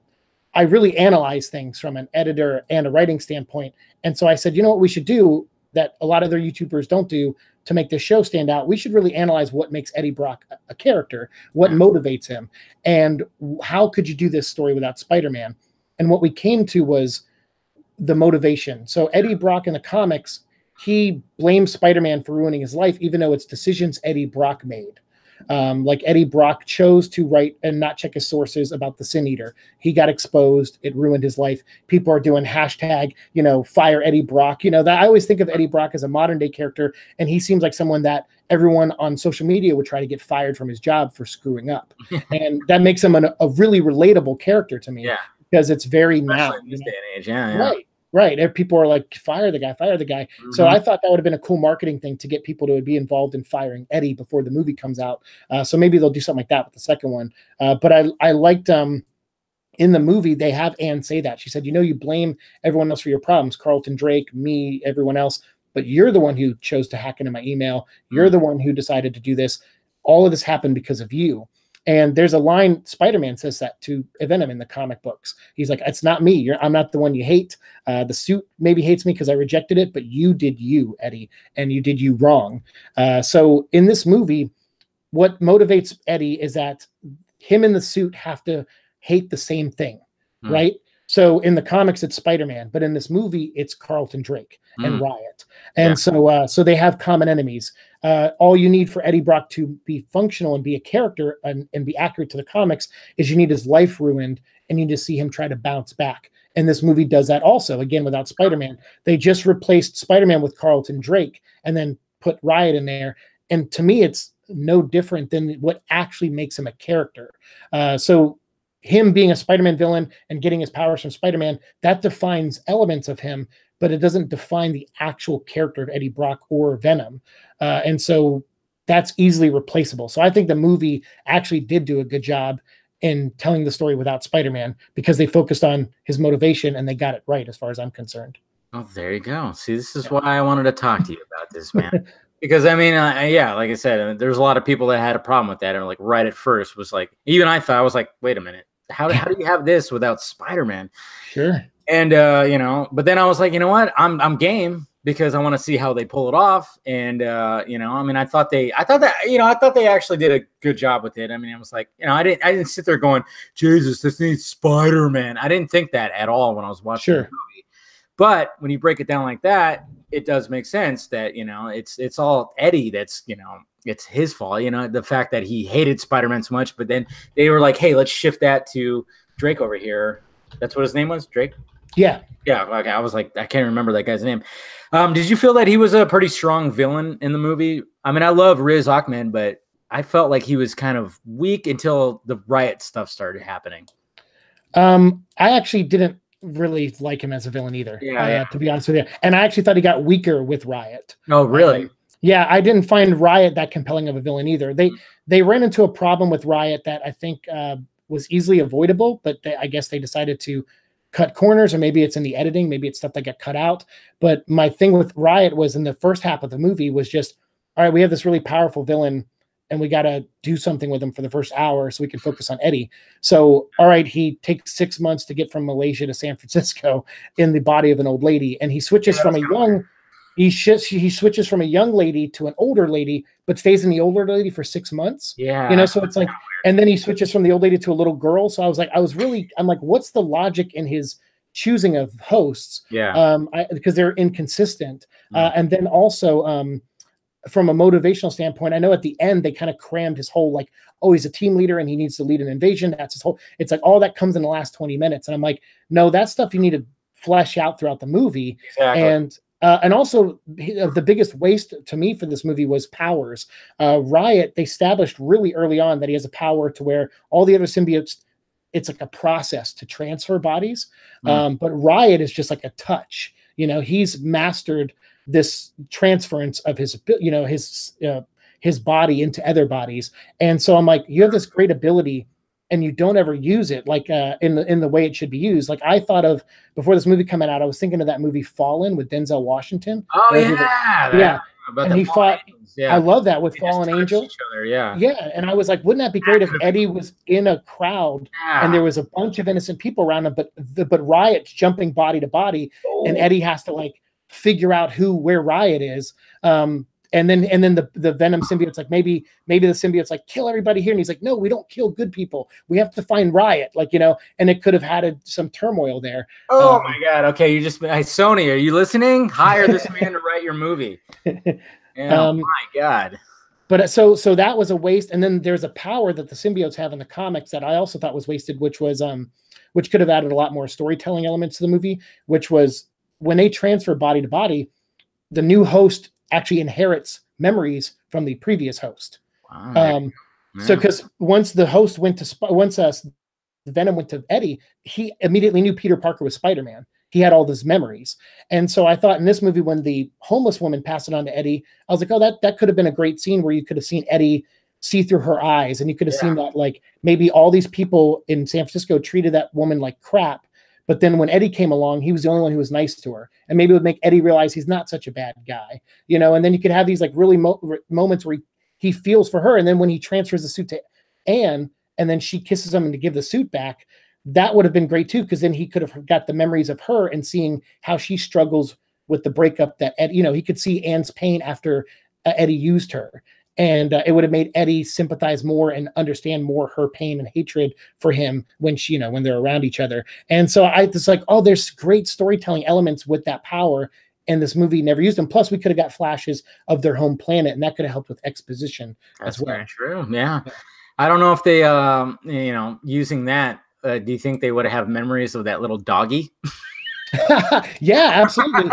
B: really analyze things from an editor and a writing standpoint. And so I said, you know what we should do that a lot of other YouTubers don't do to make this show stand out? We should really analyze what makes Eddie Brock a character, what motivates him, and how could you do this story without Spider-Man? And what we came to was the motivation. So Eddie Brock in the comics, he blames Spider-Man for ruining his life, even though it's decisions Eddie Brock made. Like Eddie Brock chose to write and not check his sources about the Sin Eater. He got exposed. It ruined his life. People are doing hashtag, you know, fire Eddie Brock. You know, that I always think of Eddie Brock as a modern day character, and he seems like someone that everyone on social media would try to get fired from his job for screwing up. And that makes him a really relatable character to me, because it's very now.
A: In this day and age, yeah.
B: Right. Right. And people are like, fire the guy, fire the guy. Mm-hmm. So I thought that would have been a cool marketing thing to get people to be involved in firing Eddie before the movie comes out. So maybe they'll do something like that with the second one. But I liked in the movie, they have Anne say that. She said, you know, you blame everyone else for your problems, Carlton Drake, me, everyone else, but you're the one who chose to hack into my email. You're the one who decided to do this. All of this happened because of you. And there's a line, Spider-Man says that to Venom in the comic books. He's like, it's not me. I'm not the one you hate. The suit maybe hates me because I rejected it, but you did you, Eddie, and you did you wrong. So in this movie, what motivates Eddie is that him and the suit have to hate the same thing, right? So in the comics, it's Spider-Man, but in this movie, it's Carlton Drake and Riot. And so they have common enemies. All you need for Eddie Brock to be functional and be a character and be accurate to the comics is you need his life ruined, and you need to see him try to bounce back. And this movie does that also, again, without Spider-Man. They just replaced Spider-Man with Carlton Drake and then put Riot in there. And to me, it's no different than what actually makes him a character. So him being a Spider-Man villain and getting his powers from Spider-Man, that defines elements of him, but it doesn't define the actual character of Eddie Brock or Venom. And so that's easily replaceable. So I think the movie actually did do a good job in telling the story without Spider-Man because they focused on his motivation and they got it right as far as I'm concerned.
A: Oh, there you go. See, this is why I wanted to talk to you about this, man. Because I mean, yeah, like I said, there's a lot of people that had a problem with that, and like right at first was like, even I thought, I was like, wait a minute, how do you have this without Spider-Man?
B: Sure.
A: And you know, but then I was like, you know what, I'm game because I want to see how they pull it off. And you know, I mean, I thought they actually did a good job with it. I mean, I was like, you know, I didn't sit there going, Jesus, this needs Spider-Man. I didn't think that at all when I was watching the movie. But when you break it down like that, it does make sense that, you know, it's all Eddie that's, you know, it's his fault, you know, the fact that he hated Spider-Man so much. But then they were like, hey, let's shift that to Drake over here. That's what his name was, Drake?
B: Yeah.
A: Yeah. Okay. I was like, I can't remember that guy's name. Did you feel that he was a pretty strong villain in the movie? I mean, I love Riz Ahmed, but I felt like he was kind of weak until the Riot stuff started happening.
B: I actually didn't really like him as a villain either, to be honest with you. And I actually thought he got weaker with Riot.
A: Oh, really?
B: Yeah, I didn't find Riot that compelling of a villain either. They ran into a problem with Riot that I think was easily avoidable, but I guess they decided to cut corners, or maybe it's in the editing, maybe it's stuff that got cut out. But my thing with Riot was in the first half of the movie was just, all right, we have this really powerful villain and we got to do something with him for the first hour so we can focus on Eddie. So, all right, he takes 6 months to get from Malaysia to San Francisco in the body of an old lady. And he switches from he switches from a young lady to an older lady, but stays in the older lady for 6 months.
A: Yeah.
B: You know, so it's like, and then he switches from the old lady to a little girl. So I'm like, what's the logic in his choosing of hosts?
A: Yeah.
B: Because they're inconsistent. And then also, from a motivational standpoint, I know at the end they kind of crammed his whole like, oh, he's a team leader and he needs to lead an invasion. That's his whole. It's like all that comes in the last 20 minutes, and I'm like, no, that stuff you need to flesh out throughout the movie. Exactly. And also the biggest waste to me for this movie was powers. Riot, they established really early on that he has a power to where all the other symbiotes, it's like a process to transfer bodies. But Riot is just like a touch. You know, he's mastered this transference of his his body into other bodies. And so I'm like, you have this great ability and you don't ever use it like in the way it should be used. Like I thought of before this movie coming out, I was thinking of that movie Fallen with Denzel Washington.
A: Oh yeah,
B: Yeah.
A: about
B: And
A: the
B: he fought.
A: angels. Yeah,
B: I love that with
A: they just
B: Fallen
A: touch
B: Angel.
A: each other. Yeah,
B: Yeah, and I was like, wouldn't that be great if Eddie was in a crowd and there
A: yeah.
B: was a bunch of innocent people around him, but Riot's jumping body to body, and
A: Oh.
B: Eddie has to like figure out where Riot is. And then the Venom symbiote's like, maybe the symbiote's like, kill everybody here, and he's like, no, we don't kill good people. We have to find Riot, like, you know. And it could have had some turmoil there.
A: Oh my God. Okay, you just Sony, are you listening? Hire this man to write your movie. Oh my God.
B: But so that was a waste. And then there's a power that the symbiotes have in the comics that I also thought was wasted, which was which could have added a lot more storytelling elements to the movie, which was when they transfer body to body, the new host actually inherits memories from the previous host.
A: Wow.
B: So because once the host went to Venom went to Eddie, he immediately knew Peter Parker was Spider-Man. He had all those memories. And so I thought in this movie, when the homeless woman passed it on to Eddie, I was like, oh, that could have been a great scene where you could have seen Eddie see through her eyes. And you could have seen that, like, maybe all these people in San Francisco treated that woman like crap. But then when Eddie came along, he was the only one who was nice to her. And maybe it would make Eddie realize he's not such a bad guy, you know? And then you could have these like really moments where he feels for her. And then when he transfers the suit to Anne, and then she kisses him and to give the suit back, that would have been great too, because then he could have got the memories of her and seeing how she struggles with the breakup that Eddie, you know, he could see Anne's pain after Eddie used her. And it would have made Eddie sympathize more and understand more her pain and hatred for him when she, you know, when they're around each other. And so I was like, oh, there's great storytelling elements with that power. And this movie never used them. Plus, we could have got flashes of their home planet, and that could have helped with exposition as well.
A: Very true. Yeah. I don't know if they, you know, using that, do you think they would have memories of that little doggy?
B: Yeah, absolutely.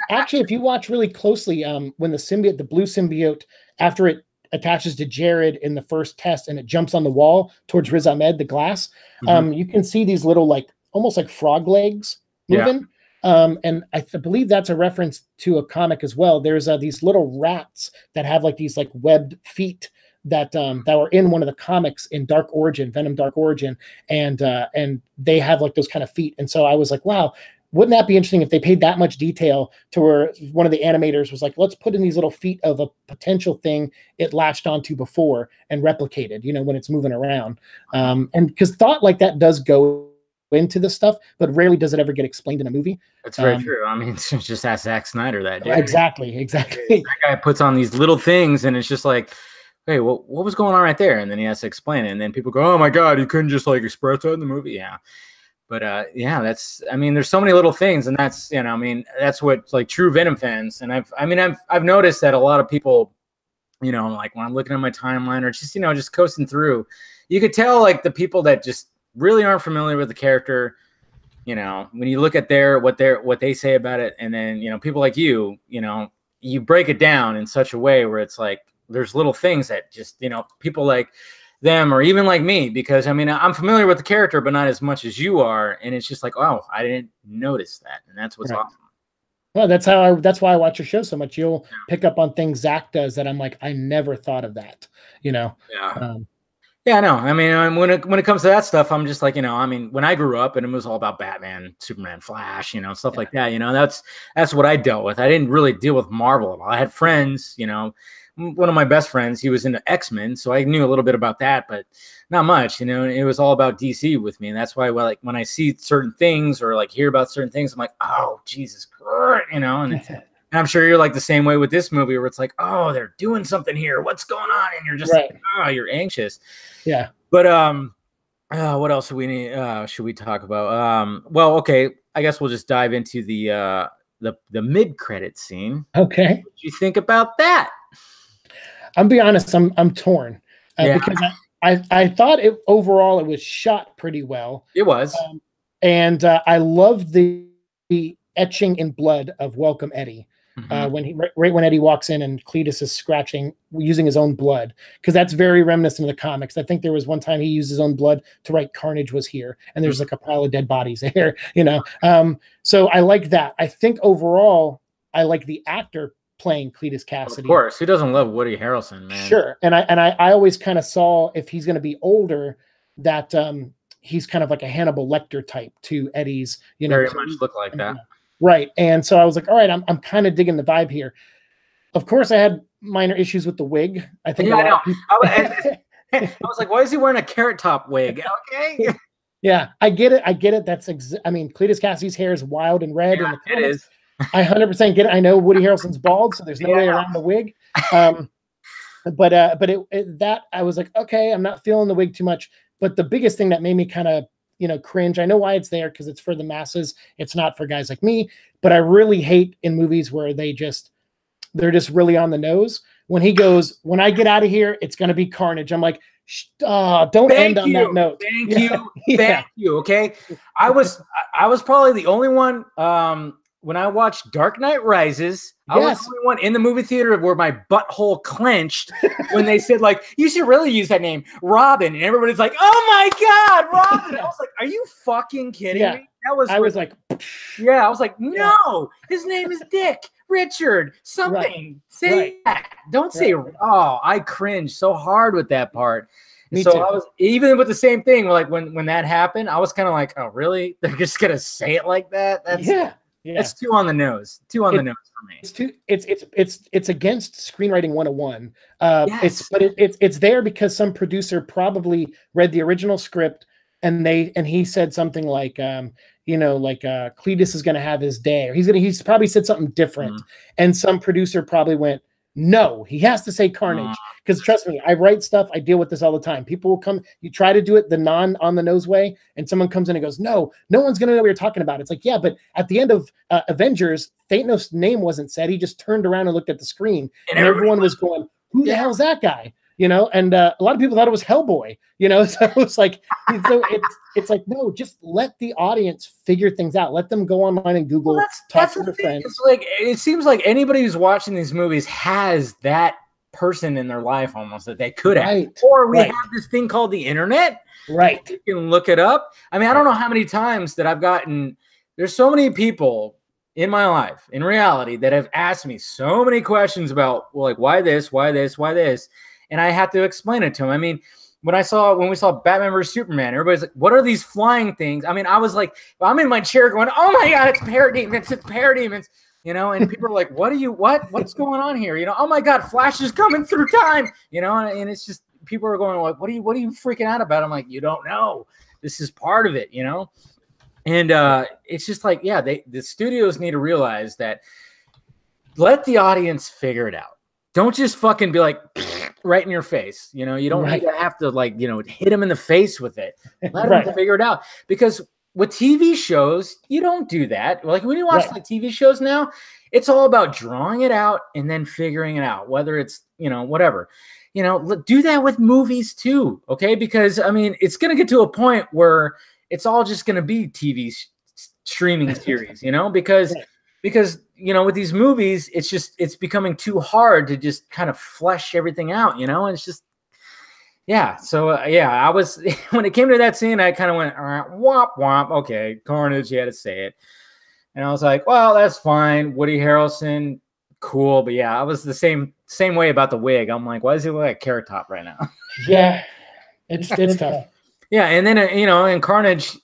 B: Actually, if you watch really closely, when the blue symbiote, after it attaches to Jared in the first test and it jumps on the wall towards Riz Ahmed, the glass, you can see these little, like, almost like frog legs moving. And I believe that's a reference to a comic as well. There's these little rats that have like these like webbed feet that were in one of the comics in Dark Origin, Venom Dark Origin, and they have like those kind of feet. And so I was like, wow, wouldn't that be interesting if they paid that much detail to where one of the animators was like, let's put in these little feet of a potential thing it latched onto before and replicated, you know, when it's moving around. And because thought like that does go into this stuff, but rarely does it ever get explained in a movie.
A: That's very true. I mean, just ask Zack Snyder that. Dude.
B: Exactly.
A: That guy puts on these little things, and it's just like, hey, what was going on right there? And then he has to explain it, and then people go, oh my God, you couldn't just like express that in the movie. Yeah. But yeah, that's, I mean, there's so many little things, and that's, you know, I mean, that's what like true Venom fans. And I've noticed that a lot of people, you know, like when I'm looking at my timeline or just, you know, just coasting through, you could tell like the people that just really aren't familiar with the character, you know, when you look at what they say about it, and then, you know, people like you know, you break it down in such a way where it's like there's little things that just, you know, people like them or even like me, because I mean, I'm familiar with the character, but not as much as you are, and it's just like, oh, I didn't notice that, and that's what's awesome.
B: Well, that's why I watch your show so much. You'll pick up on things Zach does that I'm like, I never thought of that, you know.
A: Yeah, I know. I mean, when it comes to that stuff, I'm just like, you know, I mean, when I grew up and it was all about Batman, Superman, Flash, you know, stuff like that, you know, that's what I dealt with. I didn't really deal with Marvel at all. I had friends, you know, one of my best friends, he was into X-Men, so I knew a little bit about that, but not much, you know. It was all about DC with me, and that's why, well, like when I see certain things or like hear about certain things, I'm like, oh, Jesus Christ, you know. And I'm sure you're like the same way with this movie, where it's like, oh, they're doing something here. What's going on? And you're just like, oh, you're anxious.
B: Yeah.
A: But what else do we need? Should we talk about? Well, okay, I guess we'll just dive into the mid-credit scene.
B: Okay.
A: What do you think about that?
B: I'm be honest, I'm torn because I thought overall it was shot pretty well.
A: It was,
B: and I loved the etching in blood of Welcome Eddie. When Eddie walks in and Cletus is scratching using his own blood, because that's very reminiscent of the comics. I think there was one time he used his own blood to write Carnage was here, and there's like a pile of dead bodies there, you know. So I like that. I think overall I like the actor playing Cletus Cassidy.
A: Of course, who doesn't love Woody Harrelson, man?
B: Sure, and I always kind of saw, if he's going to be older, that he's kind of like a Hannibal Lecter type to Eddie's, you know,
A: very much look like that.
B: Right. And so I was like, all right, I'm kind of digging the vibe here. Of course, I had minor issues with the wig. I think
A: I was like, why is he wearing a carrot top wig? Okay.
B: Yeah, I get it. That's I mean, Cletus Cassidy's hair is wild and red.
A: Yeah, it is.
B: I 100% get it. I know Woody Harrelson's bald, so there's no way around the wig. But that I was like, okay, I'm not feeling the wig too much. But the biggest thing that made me kind of, you know, cringe, I know why it's there, because it's for the masses. It's not for guys like me. But I really hate in movies where they're just really on the nose. When he goes, when I get out of here, it's going to be carnage. I'm like, don't end on that note.
A: Thank you. Thank you. Okay. I was probably the only one, when I watched Dark Knight Rises, I was the only one in the movie theater where my butthole clenched when they said, like, you should really use that name, Robin. And everybody's like, oh my God, Robin. I was like, are you fucking kidding me? I was like, no, his name is Dick, Richard, something. Say that. Don't say, I cringed so hard with that part. Me too. I was, even with the same thing, like when that happened, I was kind of like, oh, really? They're just going to say it like that? That's It's too on the nose. Too on the nose for me.
B: It's against screenwriting 101. It's there because some producer probably read the original script and he said something like Cletus is going to have his day, or he's probably said something different, and some producer probably went, no, he has to say carnage. Because trust me, I write stuff, I deal with this all the time. People will come, you try to do it the non on the nose way, and someone comes in and goes, no one's gonna know what you're talking about. It's like, yeah, but at the end of Avengers, Thanos' name wasn't said. He just turned around and looked at the screen, and everyone was going, who the hell's that guy? You know, and a lot of people thought it was Hellboy, you know, so it's like, it's like, no, just let the audience figure things out. Let them go online and Google, talk to their friends.
A: It's like, it seems like anybody who's watching these movies has that person in their life almost that they could have. Or we have this thing called the internet.
B: Right.
A: You can look it up. I mean, I don't know how many times that I've gotten, there's so many people in my life, in reality, that have asked me so many questions about, well, like, why this, why this, why this? And I had to explain it to him. I mean, when we saw Batman vs Superman, everybody's like, what are these flying things? I mean, I was like, I'm in my chair going, oh my God, it's parademons, it's parademons, you know, and people are like, what's going on here? You know, oh my God, Flash is coming through time, you know, and it's just, people are going like, what are you freaking out about? I'm like, you don't know. This is part of it, you know? And it's just like, yeah, the studios need to realize that, let the audience figure it out. Don't just fucking be like, right in your face. You know, you don't need to have to, like, you know, hit them in the face with it. Let them figure it out. Because with TV shows, you don't do that. Like, when you watch like TV shows now, it's all about drawing it out and then figuring it out, whether it's, you know, whatever. You know, do that with movies too, okay? Because, I mean, it's going to get to a point where it's all just going to be TV streaming series, you know? Because, you know, with these movies, it's becoming too hard to just kind of flesh everything out, you know? And it's just, yeah. So, I was, when it came to that scene, I kind of went, all right, womp, womp. Okay, carnage, you had to say it. And I was like, well, that's fine. Woody Harrelson, cool. But yeah, I was the same way about the wig. I'm like, why does he look like a carrot top right now?
B: Yeah, it's tough.
A: Yeah, and then, you know, in Carnage,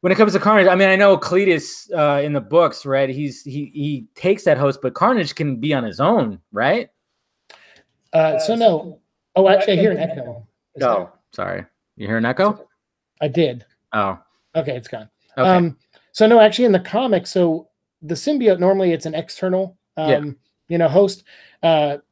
A: when it comes to Carnage, I mean, I know Cletus in the books, right? He takes that host, but Carnage can be on his own, right?
B: So no. Oh, actually, I hear an echo.
A: Sorry. You hear an echo?
B: I did.
A: Oh.
B: Okay, it's gone.
A: Okay.
B: So no, actually, in the comics, so the symbiote, normally it's an external, you know, host, but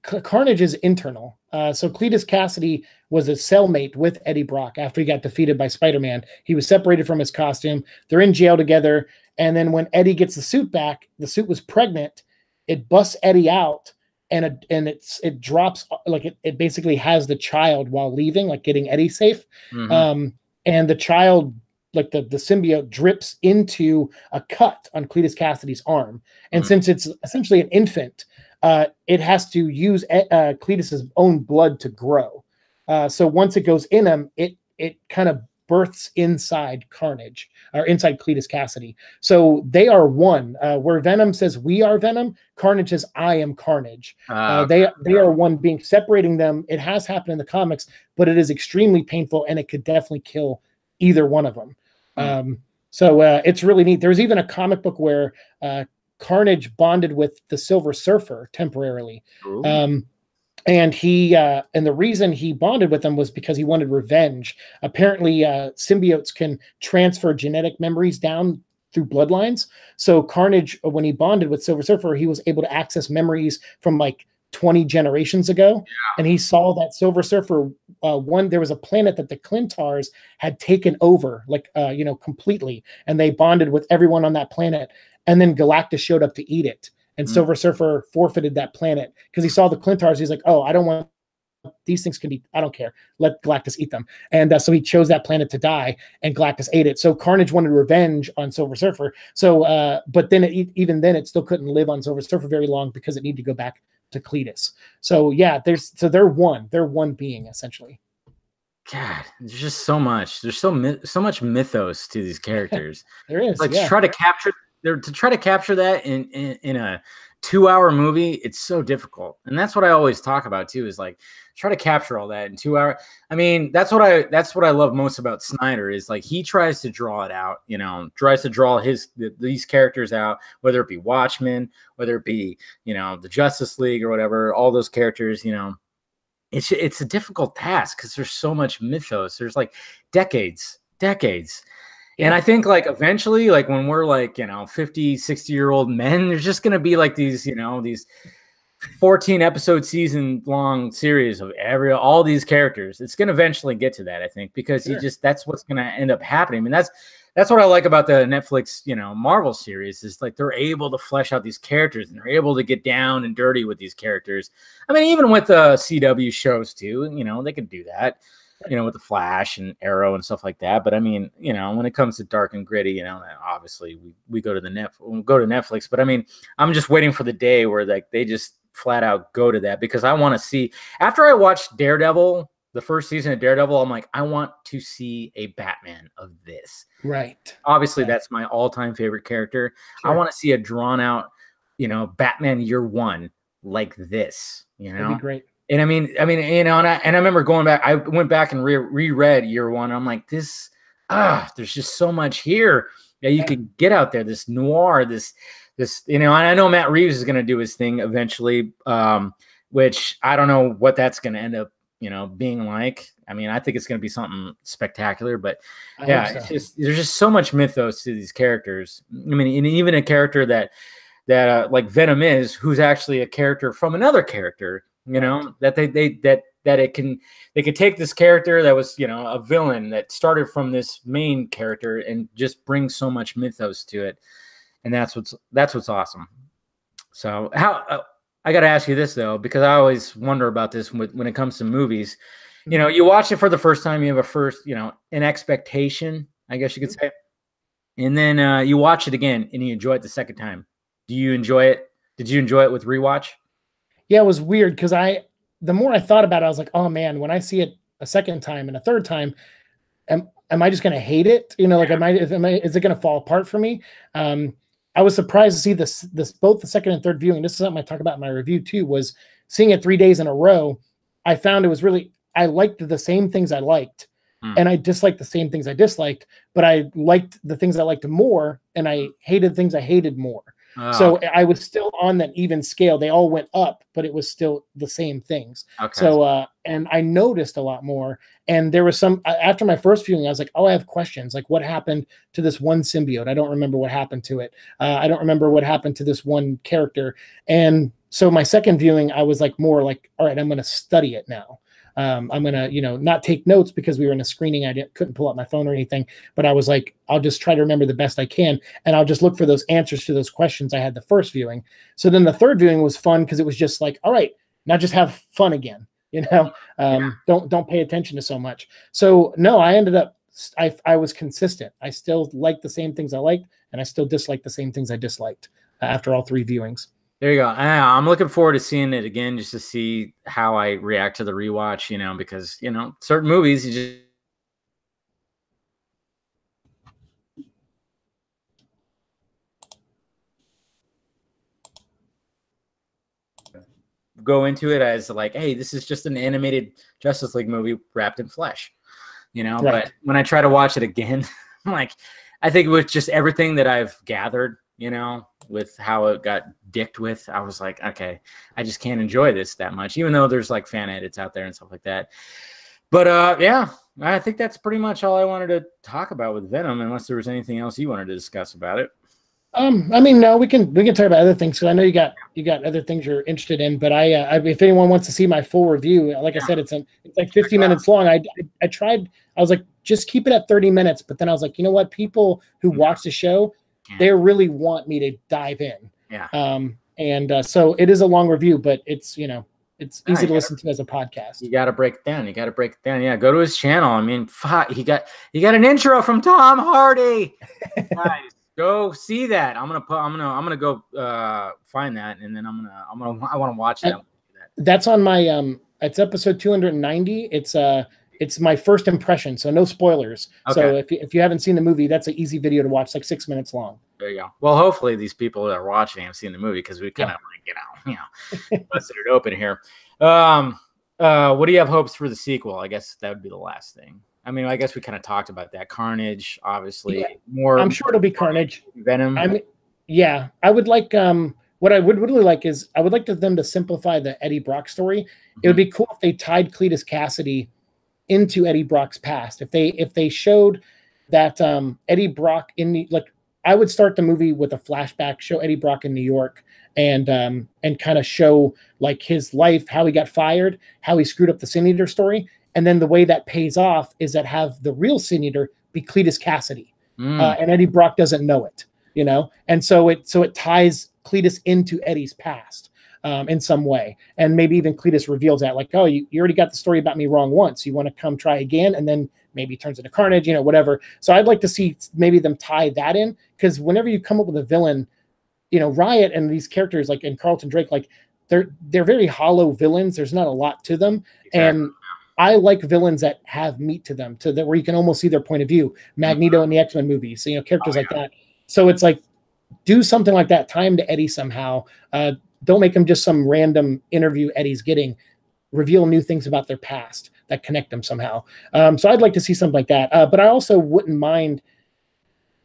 B: Carnage is internal. So Cletus Cassidy was a cellmate with Eddie Brock after he got defeated by Spider-Man. He was separated from his costume. They're in jail together. And then when Eddie gets the suit back, the suit was pregnant. It busts Eddie out, and it drops, like it basically has the child while leaving, like getting Eddie safe. Mm-hmm. And the child, like the symbiote, drips into a cut on Cletus Cassidy's arm. And since it's essentially an infant, it has to use Cletus's own blood to grow. So once it goes in him, it kind of births inside Carnage, or inside Cletus Cassidy. So they are one. Where Venom says we are Venom, Carnage says I am Carnage. They are one being. Separating them, it has happened in the comics, but it is extremely painful, and it could definitely kill either one of them. So it's really neat. There's even a comic book where Carnage bonded with the Silver Surfer temporarily. And the reason he bonded with them was because he wanted revenge. Apparently, symbiotes can transfer genetic memories down through bloodlines. So Carnage, when he bonded with Silver Surfer, he was able to access memories from like 20 generations ago. And he saw that Silver Surfer, there was a planet that the Clintars had taken over, like, completely. And they bonded with everyone on that planet. And then Galactus showed up to eat it. And Silver Surfer forfeited that planet because he saw the Clintars. He's like, oh, I don't want these things I don't care. Let Galactus eat them. And so he chose that planet to die, and Galactus ate it. So Carnage wanted revenge on Silver Surfer. So, but then even then it still couldn't live on Silver Surfer very long because it needed to go back to Cletus. So yeah, they're one being essentially.
A: God, there's just so much. There's so much mythos to these characters.
B: There is.
A: Like to try to capture that in a 2-hour movie, it's so difficult. And that's what I always talk about too, is like try to capture all that in 2 hours. I mean, that's what I love most about Snyder is like he tries to draw it out, tries to draw these characters out, whether it be Watchmen, whether it be, the Justice League or whatever, all those characters, it's a difficult task because there's so much mythos. There's like decades. And I think like eventually, like when we're like, 50, 60-year-old men, there's just going to be like these, these 14 episode season long series of all these characters. It's going to eventually get to that, I think, because that's what's going to end up happening. I mean, that's what I like about the Netflix, Marvel series is like they're able to flesh out these characters and they're able to get down and dirty with these characters. I mean, even with the CW shows too, they could do that. With the Flash and Arrow and stuff like that. But I mean, when it comes to dark and gritty, obviously we go to Netflix. But I mean, I'm just waiting for the day where like they just flat out go to that because I want to see. After I watched Daredevil, the first season of Daredevil, I'm like, I want to see a Batman of this.
B: Right.
A: Obviously, that's my all-time favorite character. Sure. I want to see a drawn-out, Batman year one like this.
B: That'd be great.
A: And I mean, and I remember going back. I went back and reread year one. I'm like, there's just so much here that you could get out there. This noir, this, and I know Matt Reeves is going to do his thing eventually, which I don't know what that's going to end up, being like. I mean, I think it's going to be something spectacular, but it's just, there's just so much mythos to these characters. I mean, and even a character that like Venom is, who's actually a character from another character. That they could take this character that was, a villain that started from this main character and just bring so much mythos to it. And that's what's awesome. So I got to ask you this though, because I always wonder about this when it comes to movies, you watch it for the first time, you have a first, an expectation, I guess you could say. And then you watch it again and you enjoy it the second time. Do you enjoy it? Did you enjoy it with rewatch?
B: Yeah, it was weird because the more I thought about it, I was like, oh man, when I see it a second time and a third time, am I just going to hate it? Like, is it going to fall apart for me? I was surprised to see this both the second and third viewing. This is something I talk about in my review too, was seeing it 3 days in a row. I found it was I liked the same things I liked and I disliked the same things I disliked, but I liked the things I liked more and I hated things I hated more. So I was still on that even scale. They all went up, but it was still the same things. Okay. So, and I noticed a lot more. And there was after my first viewing, I was like, oh, I have questions. Like, what happened to this one symbiote? I don't remember what happened to it. I don't remember what happened to this one character. And so my second viewing, I was like, more like, all right, I'm going to study it now. I'm going to, not take notes because we were in a screening. I couldn't pull up my phone or anything, but I was like, I'll just try to remember the best I can. And I'll just look for those answers to those questions I had the first viewing. So then the third viewing was fun because it was just like, all right, now just have fun again. Don't pay attention to so much. So no, I ended up, I was consistent. I still liked the same things I liked, and I still disliked the same things I disliked after all 3 viewings.
A: There you go. I'm looking forward to seeing it again, just to see how I react to the rewatch, because, certain movies, you go into it as like, hey, this is just an animated Justice League movie wrapped in flesh, you know.
B: Right.
A: But when I try to watch it again, I'm like, I think with just everything that I've gathered, you know, with how it got dicked with, I was like, okay, I just can't enjoy this that much, even though there's like fan edits out there and stuff like that. But yeah, I think that's pretty much all I wanted to talk about with Venom, unless there was anything else you wanted to discuss about it.
B: I mean, no, we can talk about other things. So I know you got other things you're interested in, but I if anyone wants to see my full review, like I said, it's like 50 minutes long. I tried. I was like, just keep it at 30 minutes, but then I was like, you know what? People who watch the show, they really want me to dive in.
A: Yeah.
B: So it is a long review, but it's, you know, it's easy to listen to as a podcast.
A: You got to break it down. Yeah, go to his channel. I mean, he got an intro from Tom Hardy. Nice. Go see that. I'm gonna go find that, and then I want to watch that.
B: That's on my it's episode 290. It's my first impression, so no spoilers. Okay. So if you haven't seen the movie, that's an easy video to watch, like 6 minutes long.
A: There you go. Well, hopefully these people that are watching have seen the movie, because we kind of busted it open here. What do you have hopes for the sequel? I guess that would be the last thing. I mean, I guess we kind of talked about that. Carnage, obviously.
B: Yeah. More. I'm sure it'll be Carnage.
A: Venom.
B: I would like. What I would really like is I would like them to simplify the Eddie Brock story. Mm-hmm. It would be cool if they tied Cletus Cassidy into Eddie Brock's past. If they showed that Eddie Brock I would start the movie with a flashback, show Eddie Brock in New York, and kind of show like his life, how he got fired, how he screwed up the Sin Eater story. And then the way that pays off is that have the real Sin Eater be Cletus Cassidy, and Eddie Brock doesn't know it, you know. And so it ties Cletus into Eddie's past in some way, and maybe even Cletus reveals that, like, oh, you already got the story about me wrong once. You want to come try again, and then maybe turns into Carnage, you know, whatever. So I'd like to see maybe them tie that in, because whenever you come up with a villain, you know, Riot and these characters like and Carlton Drake, like they're very hollow villains. There's not a lot to them, and I like villains that have meat to them, where you can almost see their point of view. Magneto in the X-Men movies, so, you know, characters like that. So it's like, do something like that. Tie him to Eddie somehow. Don't make him just some random interview Eddie's getting. Reveal new things about their past that connect them somehow. So I'd like to see something like that. But I also wouldn't mind.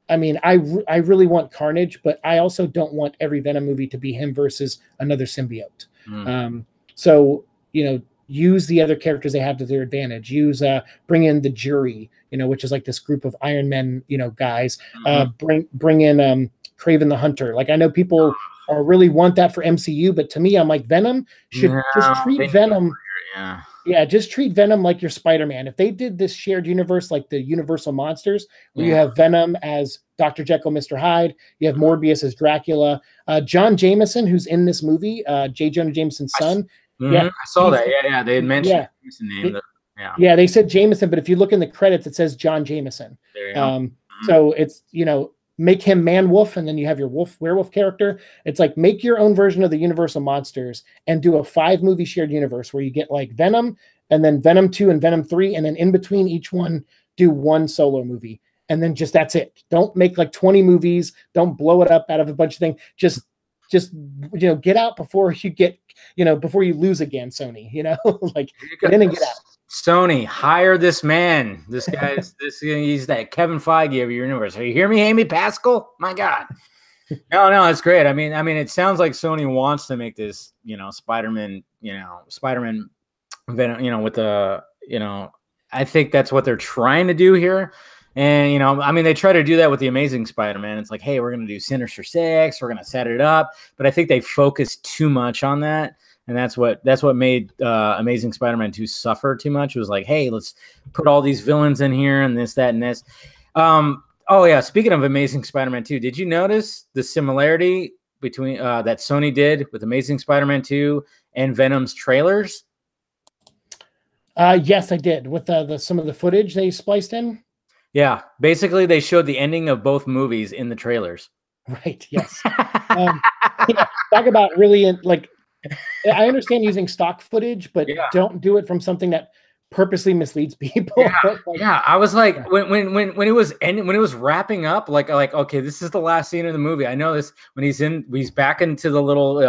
B: I mean, I really want Carnage, but I also don't want every Venom movie to be him versus another symbiote. So, you know, use the other characters they have to their advantage. Bring in the Jury, you know, which is like this group of Iron Men, you know, guys. Bring in Kraven the Hunter. Like, I know people really want that for MCU, but to me, I'm like, Venom should just treat Venom. Just treat Venom like your Spider-Man. If they did this shared universe, like the Universal Monsters, where you have Venom as Dr. Jekyll, Mr. Hyde, you have Morbius as Dracula, John Jameson, who's in this movie, J. Jonah Jameson's son.
A: I saw that. Yeah. They had mentioned his name.
B: Yeah, they said Jameson, but if you look in the credits, it says John Jameson.
A: There you go.
B: So it's, you know, make him Man-Wolf, and then you have your werewolf character. It's like, make your own version of the Universal Monsters and do a 5-movie shared universe where you get like Venom, and then Venom 2 and Venom 3, and then in between each one, do one solo movie. And then just that's it. Don't make like 20 movies. Don't blow it up out of a bunch of things. Just you know, get out before you lose again, Sony, you know, like get in and get out.
A: Sony, hire this man. This guy's he's that Kevin Feige of your universe. You hear me, Amy Pascal? My God. No, it's great. I mean, it sounds like Sony wants to make this, you know, Spider-Man Venom, you know, with the, you know, I think that's what they're trying to do here. And, you know, I mean, they try to do that with the Amazing Spider-Man. It's like, hey, we're going to do Sinister Six. We're going to set it up. But I think they focus too much on that. And that's what made Amazing Spider-Man 2 suffer too much. It was like, hey, let's put all these villains in here and this, that, and this. Oh, yeah, speaking of Amazing Spider-Man 2, did you notice the similarity between that Sony did with Amazing Spider-Man 2 and Venom's trailers?
B: Yes, I did. With some of the footage they spliced in.
A: Yeah, basically they showed the ending of both movies in the trailers.
B: Right. Yes. Talk about really like. I understand using stock footage, but don't do it from something that purposely misleads people.
A: I was like, when it was ending, when it was wrapping up, like okay, this is the last scene of the movie. I know this when he's back into the little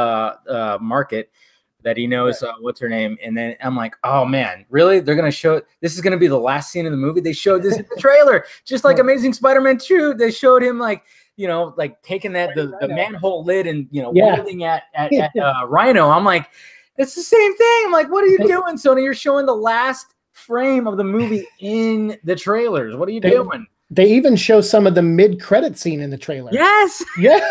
A: market. that he knows what's her name. And then I'm like, oh man, really? They're gonna show this is gonna be the last scene of the movie. They showed this in the trailer, just like Amazing Spider-Man 2. They showed him like, you know, like taking that the manhole lid and, you know, wielding at Rhino. I'm like, it's the same thing. I'm like, what are you doing, Sony? You're showing the last frame of the movie in the trailers. What are you doing?
B: They even show some of the mid-credit scene in the trailer.
A: Yes.
B: Yeah.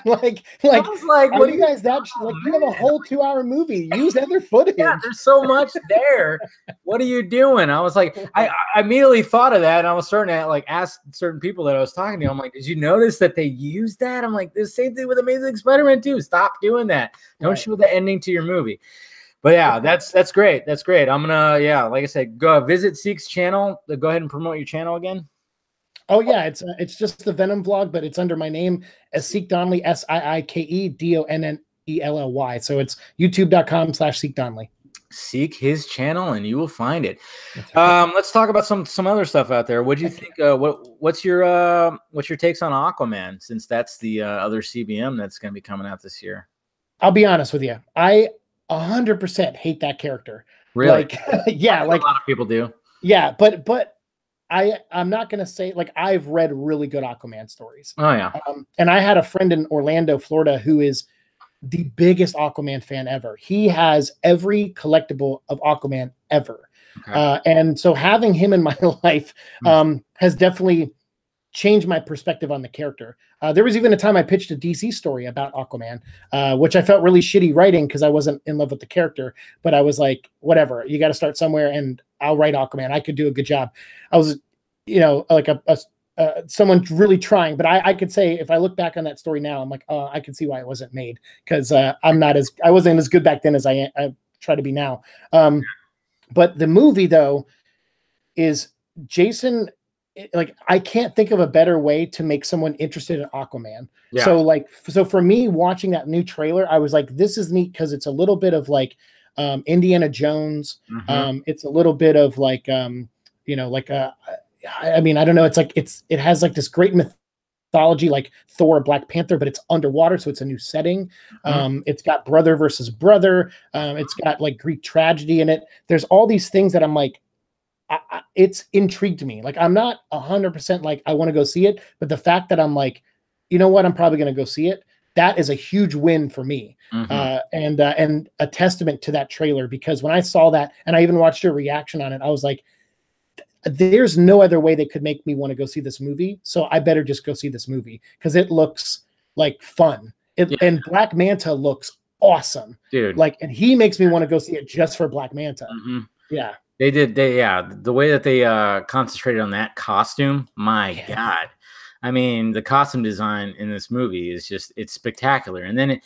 B: like, what do you guys like?
A: Man.
B: You have a whole 2-hour movie. Use other footage.
A: Yeah, there's so much there. What are you doing? I was like, I immediately thought of that, and I was starting to like ask certain people that I was talking to. I'm like, did you notice that they used that? I'm like, the same thing with Amazing Spider-Man 2. Stop doing that. Don't show the ending to your movie. But yeah, that's great. That's great. I'm gonna, like I said, go visit Siike's channel. Go ahead and promote your channel again.
B: Oh yeah, it's just the Venom vlog, but it's under my name as Siike Donnelly, Siike Donnelly. So it's youtube.com/Siike Donnelly.
A: Seek his channel and you will find it. Let's talk about some other stuff out there. What do you think? What's your takes on Aquaman, since that's the other CBM that's going to be coming out this year?
B: I'll be honest with you. I 100% hate that character.
A: Really?
B: Like, yeah, like
A: a lot of people do.
B: Yeah, but I'm not gonna say, like, I've read really good Aquaman stories.
A: Oh yeah.
B: And I had a friend in Orlando, Florida, who is the biggest Aquaman fan ever. He has every collectible of Aquaman ever. Okay. And so having him in my life has definitely changed my perspective on the character. There was even a time I pitched a DC story about Aquaman, which I felt really shitty writing because I wasn't in love with the character. But I was like, whatever, you got to start somewhere, and I'll write Aquaman. I could do a good job. I was, like someone really trying. But I could say, if I look back on that story now, I'm like, I can see why it wasn't made, because I wasn't as good back then as I try to be now. But the movie, though, is Jason. Like, I can't think of a better way to make someone interested in Aquaman. Yeah. So for me, watching that new trailer, I was like, this is neat because it's a little bit of like Indiana Jones. Mm-hmm. It's a little bit of like I mean, I don't know. It's like it has like this great mythology, like Thor, Black Panther, but it's underwater, so it's a new setting. Mm-hmm. It's got brother versus brother. It's got like Greek tragedy in it. There's all these things that I'm like, it's intrigued me. Like, I'm not 100% like I want to go see it, but the fact that I'm like, you know what, I'm probably going to go see it, that is a huge win for me. Mm-hmm. And a testament to that trailer, because when I saw that, and I even watched your reaction on it, I was like, there's no other way they could make me want to go see this movie, so I better just go see this movie because it looks like fun. And Black Manta looks awesome, dude. Like, and he makes me want to go see it just for Black Manta. Mm-hmm. Yeah.
A: The way that they concentrated on that costume, my God. I mean, the costume design in this movie is it's spectacular. And then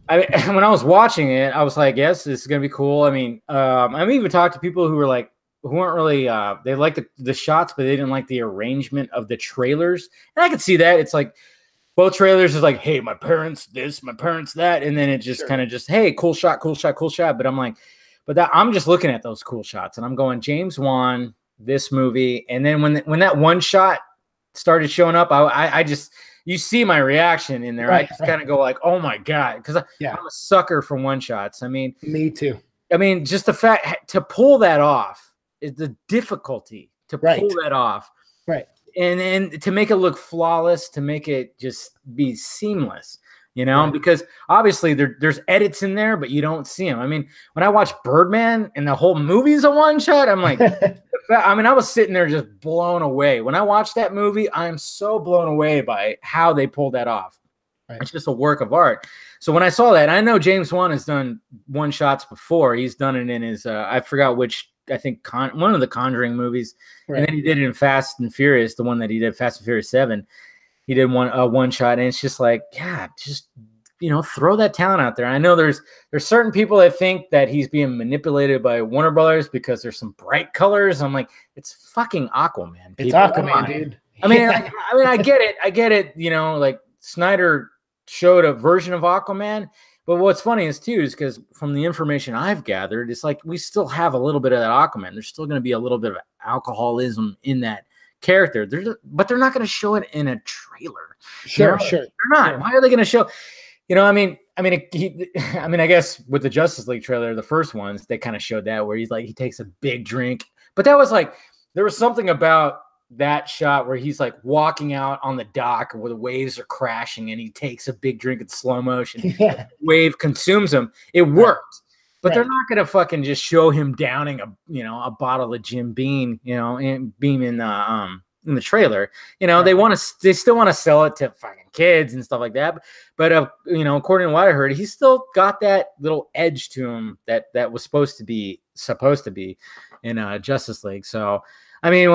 A: when I was watching it, I was like, yes, this is going to be cool. I mean, I've even talked to people who weren't really, they liked the shots, but they didn't like the arrangement of the trailers. And I could see that. It's like, both trailers is like, hey, my parents this, my parents that. And then it just kind of hey, cool shot. But I'm like, I'm just looking at those cool shots, and I'm going, James Wan, this movie. And then when that one shot started showing up, I just, you see my reaction in there. Right, I just kind of go like, oh my God, because I'm a sucker for one shots. I mean,
B: me too.
A: I mean, just the fact to pull that off is the difficulty to pull that off.
B: Right.
A: And to make it look flawless, to make it just be seamless. Because obviously there's edits in there, but you don't see them. I mean, when I watch Birdman and the whole movie's a one shot, I'm like, I was sitting there just blown away. When I watched that movie, I am so blown away by how they pulled that off. Right. It's just a work of art. So when I saw that, I know James Wan has done one shots before. He's done it in his, I forgot which, I think one of the Conjuring movies. Right. And then he did it in Fast and Furious, the one that he did, Fast and Furious 7. He did one shot, and it's just like, just throw that talent out there. I know there's certain people that think that he's being manipulated by Warner Brothers because there's some bright colors. I'm like, it's fucking Aquaman.
B: It's Aquaman, dude.
A: I mean, I get it. Like Snyder showed a version of Aquaman, but what's funny is because from the information I've gathered, it's like we still have a little bit of that Aquaman. There's still going to be a little bit of alcoholism in that character, but they're not going to show it in a trailer.
B: Sure.
A: They're not. Sure. Why are they going to show? I mean, I mean, I guess with the Justice League trailer, the first ones, they kind of showed that where he's like, he takes a big drink, but that was like, there was something about that shot where he's like walking out on the dock where the waves are crashing and he takes a big drink in slow motion.
B: Yeah.
A: Wave consumes him. It worked, but they're not going to fucking just show him downing a bottle of Jim Beam, and Beam in the trailer. They still want to sell it to fucking kids and stuff like that. But according to what I heard, he's still got that little edge to him that was supposed to be in Justice League. So, I mean,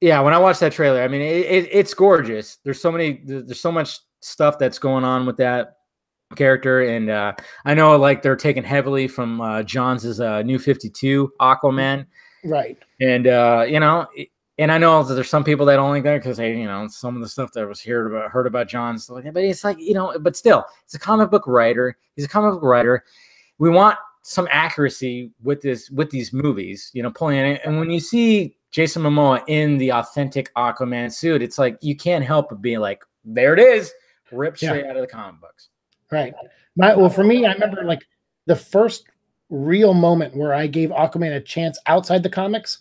A: yeah, when I watched that trailer, I mean, it's gorgeous. There's so much stuff that's going on with that character, and I know like they're taking heavily from Johns' New 52 Aquaman,
B: right?
A: And and I know that there's some people that don't like that because they, some of the stuff that was heard about John and stuff like that. But it's like, but still, it's a comic book writer. He's a comic book writer. We want some accuracy with these movies, pulling in it. And when you see Jason Momoa in the authentic Aquaman suit, it's like you can't help but be like, there it is, ripped straight out of the comic books.
B: Right. Well, for me, I remember like the first real moment where I gave Aquaman a chance outside the comics.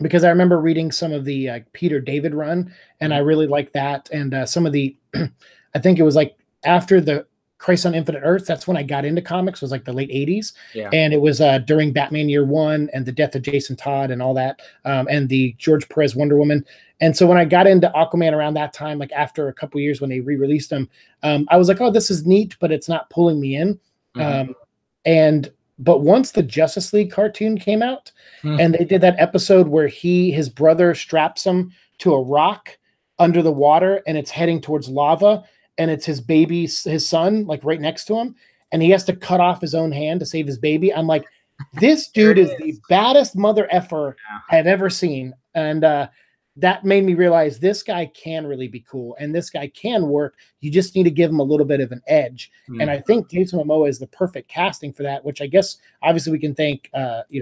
B: Because I remember reading some of the Peter David run, and I really liked that. And some of the, I think it was like after the Crisis on Infinite Earths, that's when I got into comics, was like the late 80s.
A: Yeah.
B: And it was during Batman Year One and the death of Jason Todd and all that, and the George Perez Wonder Woman. And so when I got into Aquaman around that time, like after a couple years when they re-released him, I was like, oh, this is neat, but it's not pulling me in. But once the Justice League cartoon came out and they did that episode where his brother straps him to a rock under the water and it's heading towards lava and it's his son, like right next to him. And he has to cut off his own hand to save his baby. I'm like, this dude is the baddest mother effer I've ever seen. And, that made me realize this guy can really be cool and this guy can work. You just need to give him a little bit of an edge. And I think Jason Momoa is the perfect casting for that, which I guess obviously we can thank,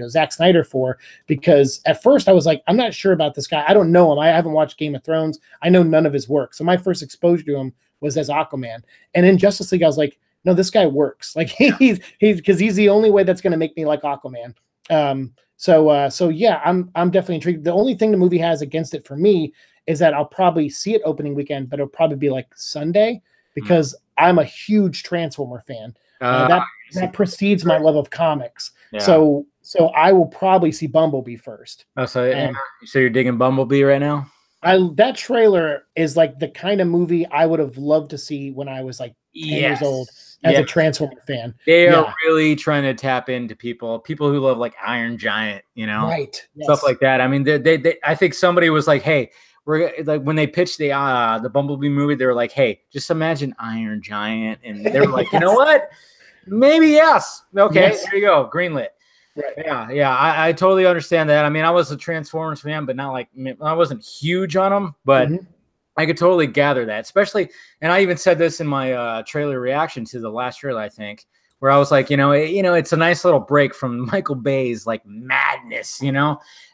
B: Zack Snyder for, because at first I was like, I'm not sure about this guy. I don't know him. I haven't watched Game of Thrones. I know none of his work. So my first exposure to him was as Aquaman. And in Justice League, I was like, no, this guy works. Like he's the only way that's going to make me like Aquaman. So yeah, I'm definitely intrigued. The only thing the movie has against it for me is that I'll probably see it opening weekend, but it'll probably be like Sunday because I'm a huge Transformer fan. That precedes my love of comics. Yeah. So I will probably see Bumblebee first.
A: Oh, so you're digging Bumblebee right now?
B: That trailer is like the kind of movie I would have loved to see when I was like 10 years old. As a Transformer fan.
A: They are really trying to tap into people who love like Iron Giant,
B: right.
A: Stuff like that. I mean, they I think somebody was like, hey, we're like when they pitched the Bumblebee movie, they were like, hey, just imagine Iron Giant. And they were like, you know what? Maybe yes. Okay, there you go. Greenlit. Right. Yeah. I totally understand that. I mean, I was a Transformers fan, but not like I wasn't huge on them, but I could totally gather that, especially, and I even said this in my trailer reaction to the last trailer, I think, where I was like, it's a nice little break from Michael Bay's like madness,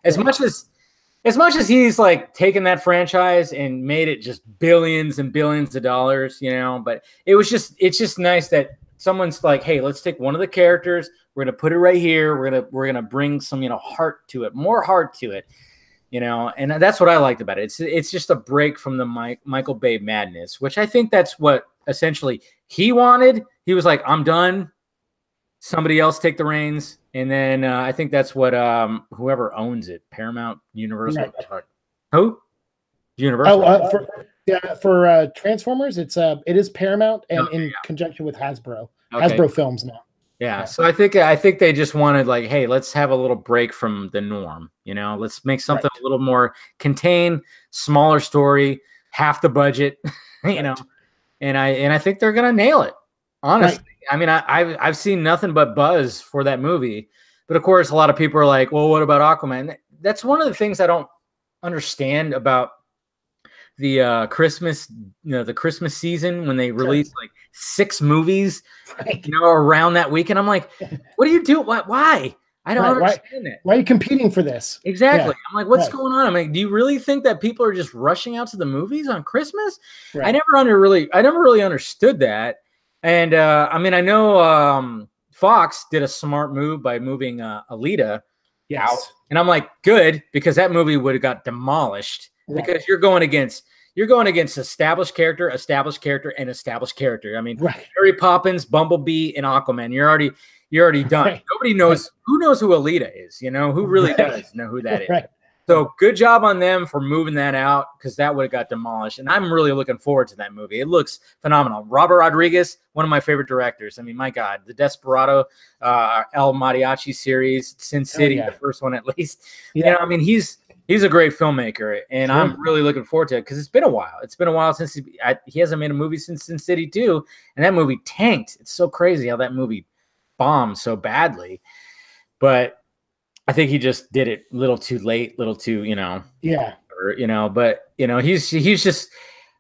A: as much as he's like taken that franchise and made it just billions and billions of dollars, but it's just nice that someone's like, hey, let's take one of the characters, we're gonna put it right here, we're gonna bring some heart to it, more heart to it. And that's what I liked about it. It's just a break from the Michael Bay madness, which I think that's what essentially he wanted. He was like, I'm done. Somebody else take the reins. And then I think that's what whoever owns it, Paramount, Universal. Right. Who? Universal.
B: For Transformers, it is Paramount and in conjunction with Hasbro. Okay. Hasbro Films now.
A: Yeah, so I think they just wanted like, hey, let's have a little break from the norm. Let's make something a little more contained, smaller story, half the budget. And I think they're gonna nail it. Honestly, I mean, I've seen nothing but buzz for that movie, but of course, a lot of people are like, well, what about Aquaman? That's one of the things I don't understand about the Christmas, the Christmas season when they release like 6 movies, around that weekend. I'm like, what do you do? Why? I don't understand that.
B: Why are you competing for this?
A: Exactly. Yeah. I'm like, what's going on? I'm like, do you really think that people are just rushing out to the movies on Christmas? Right. I never really understood that. And I mean, I know Fox did a smart move by moving Alita out,
B: Yes.
A: and I'm like, good, because that movie would have got demolished
B: Right.
A: because you're going against established character, and established character. I mean,
B: Right.
A: Mary Poppins, Bumblebee, and Aquaman. You're already done.
B: Right.
A: Nobody knows who knows who Alita is. You know who really
B: Right.
A: does know who that is.
B: Right.
A: So good job on them for moving that out because that would have got demolished. And I'm really looking forward to that movie. It looks phenomenal. Robert Rodriguez, one of my favorite directors. I mean, my God, the Desperado, El Mariachi series, Sin City,
B: yeah.
A: the first one at least.
B: Yeah.
A: You know, I mean, he's a great filmmaker, and I'm really looking forward to it because it's been a while. It's been a while since he hasn't made a movie since Sin City 2, and that movie tanked. It's so crazy how that movie bombed so badly. But I think he just did it a little too late, little too,
B: Yeah.
A: Or, but he's just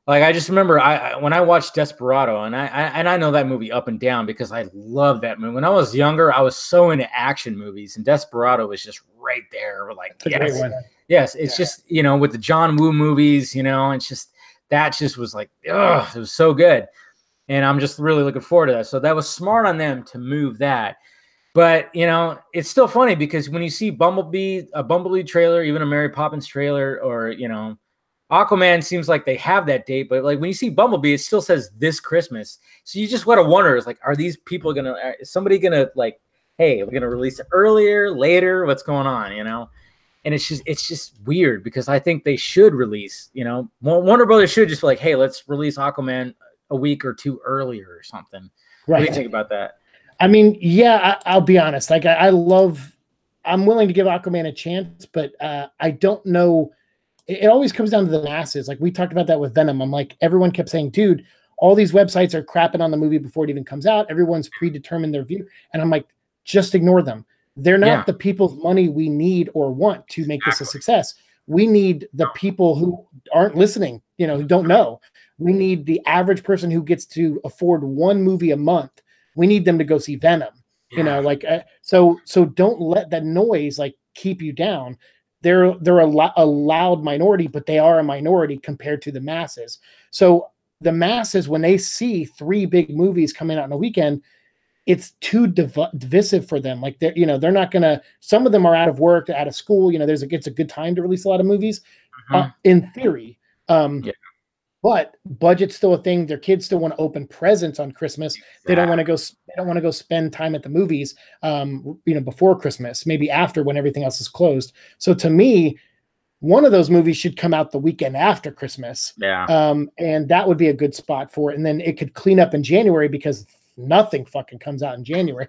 A: like, I just remember when I watched Desperado, and I know that movie up and down because I love that movie. When I was younger, I was so into action movies, and Desperado was just right there. We're like,
B: Great one.
A: Yes, it's just with the John Woo movies, it's just that just was like, ugh, it was so good, and I'm just really looking forward to that. So that was smart on them to move that. But, it's still funny because when you see a Bumblebee trailer, even a Mary Poppins trailer, or, Aquaman seems like they have that date. But, like, when you see Bumblebee, it still says this Christmas. So you just want to wonder, is like, are these people is somebody going to, like, hey, we're going to release it earlier, later? What's going on, And it's just weird because I think they should release, Warner Brothers should just be like, hey, let's release Aquaman a week or two earlier or something.
B: Right.
A: What do you think about that?
B: I mean, yeah, I'll be honest. Like, I'm willing to give Aquaman a chance, but I don't know. It always comes down to the masses. Like, we talked about that with Venom. I'm like, everyone kept saying, dude, all these websites are crapping on the movie before it even comes out. Everyone's predetermined their view. And I'm like, just ignore them. They're not the people's money we need or want to make this a success. We need the people who aren't listening, who don't know. We need the average person who gets to afford one movie a month. We need them to go see Venom, so don't let that noise like keep you down. They're a loud minority, but they are a minority compared to the masses. So the masses, when they see 3 big movies coming out in a weekend, it's too divisive for them. Like they're not gonna. Some of them are out of work, out of school. It's a good time to release a lot of movies, in theory. But budget's still a thing. Their kids still want to open presents on Christmas. Exactly. They don't want to go spend time at the movies, before Christmas, maybe after when everything else is closed. So to me, one of those movies should come out the weekend after Christmas.
A: Yeah.
B: And that would be a good spot for it. And then it could clean up in January because nothing fucking comes out in January,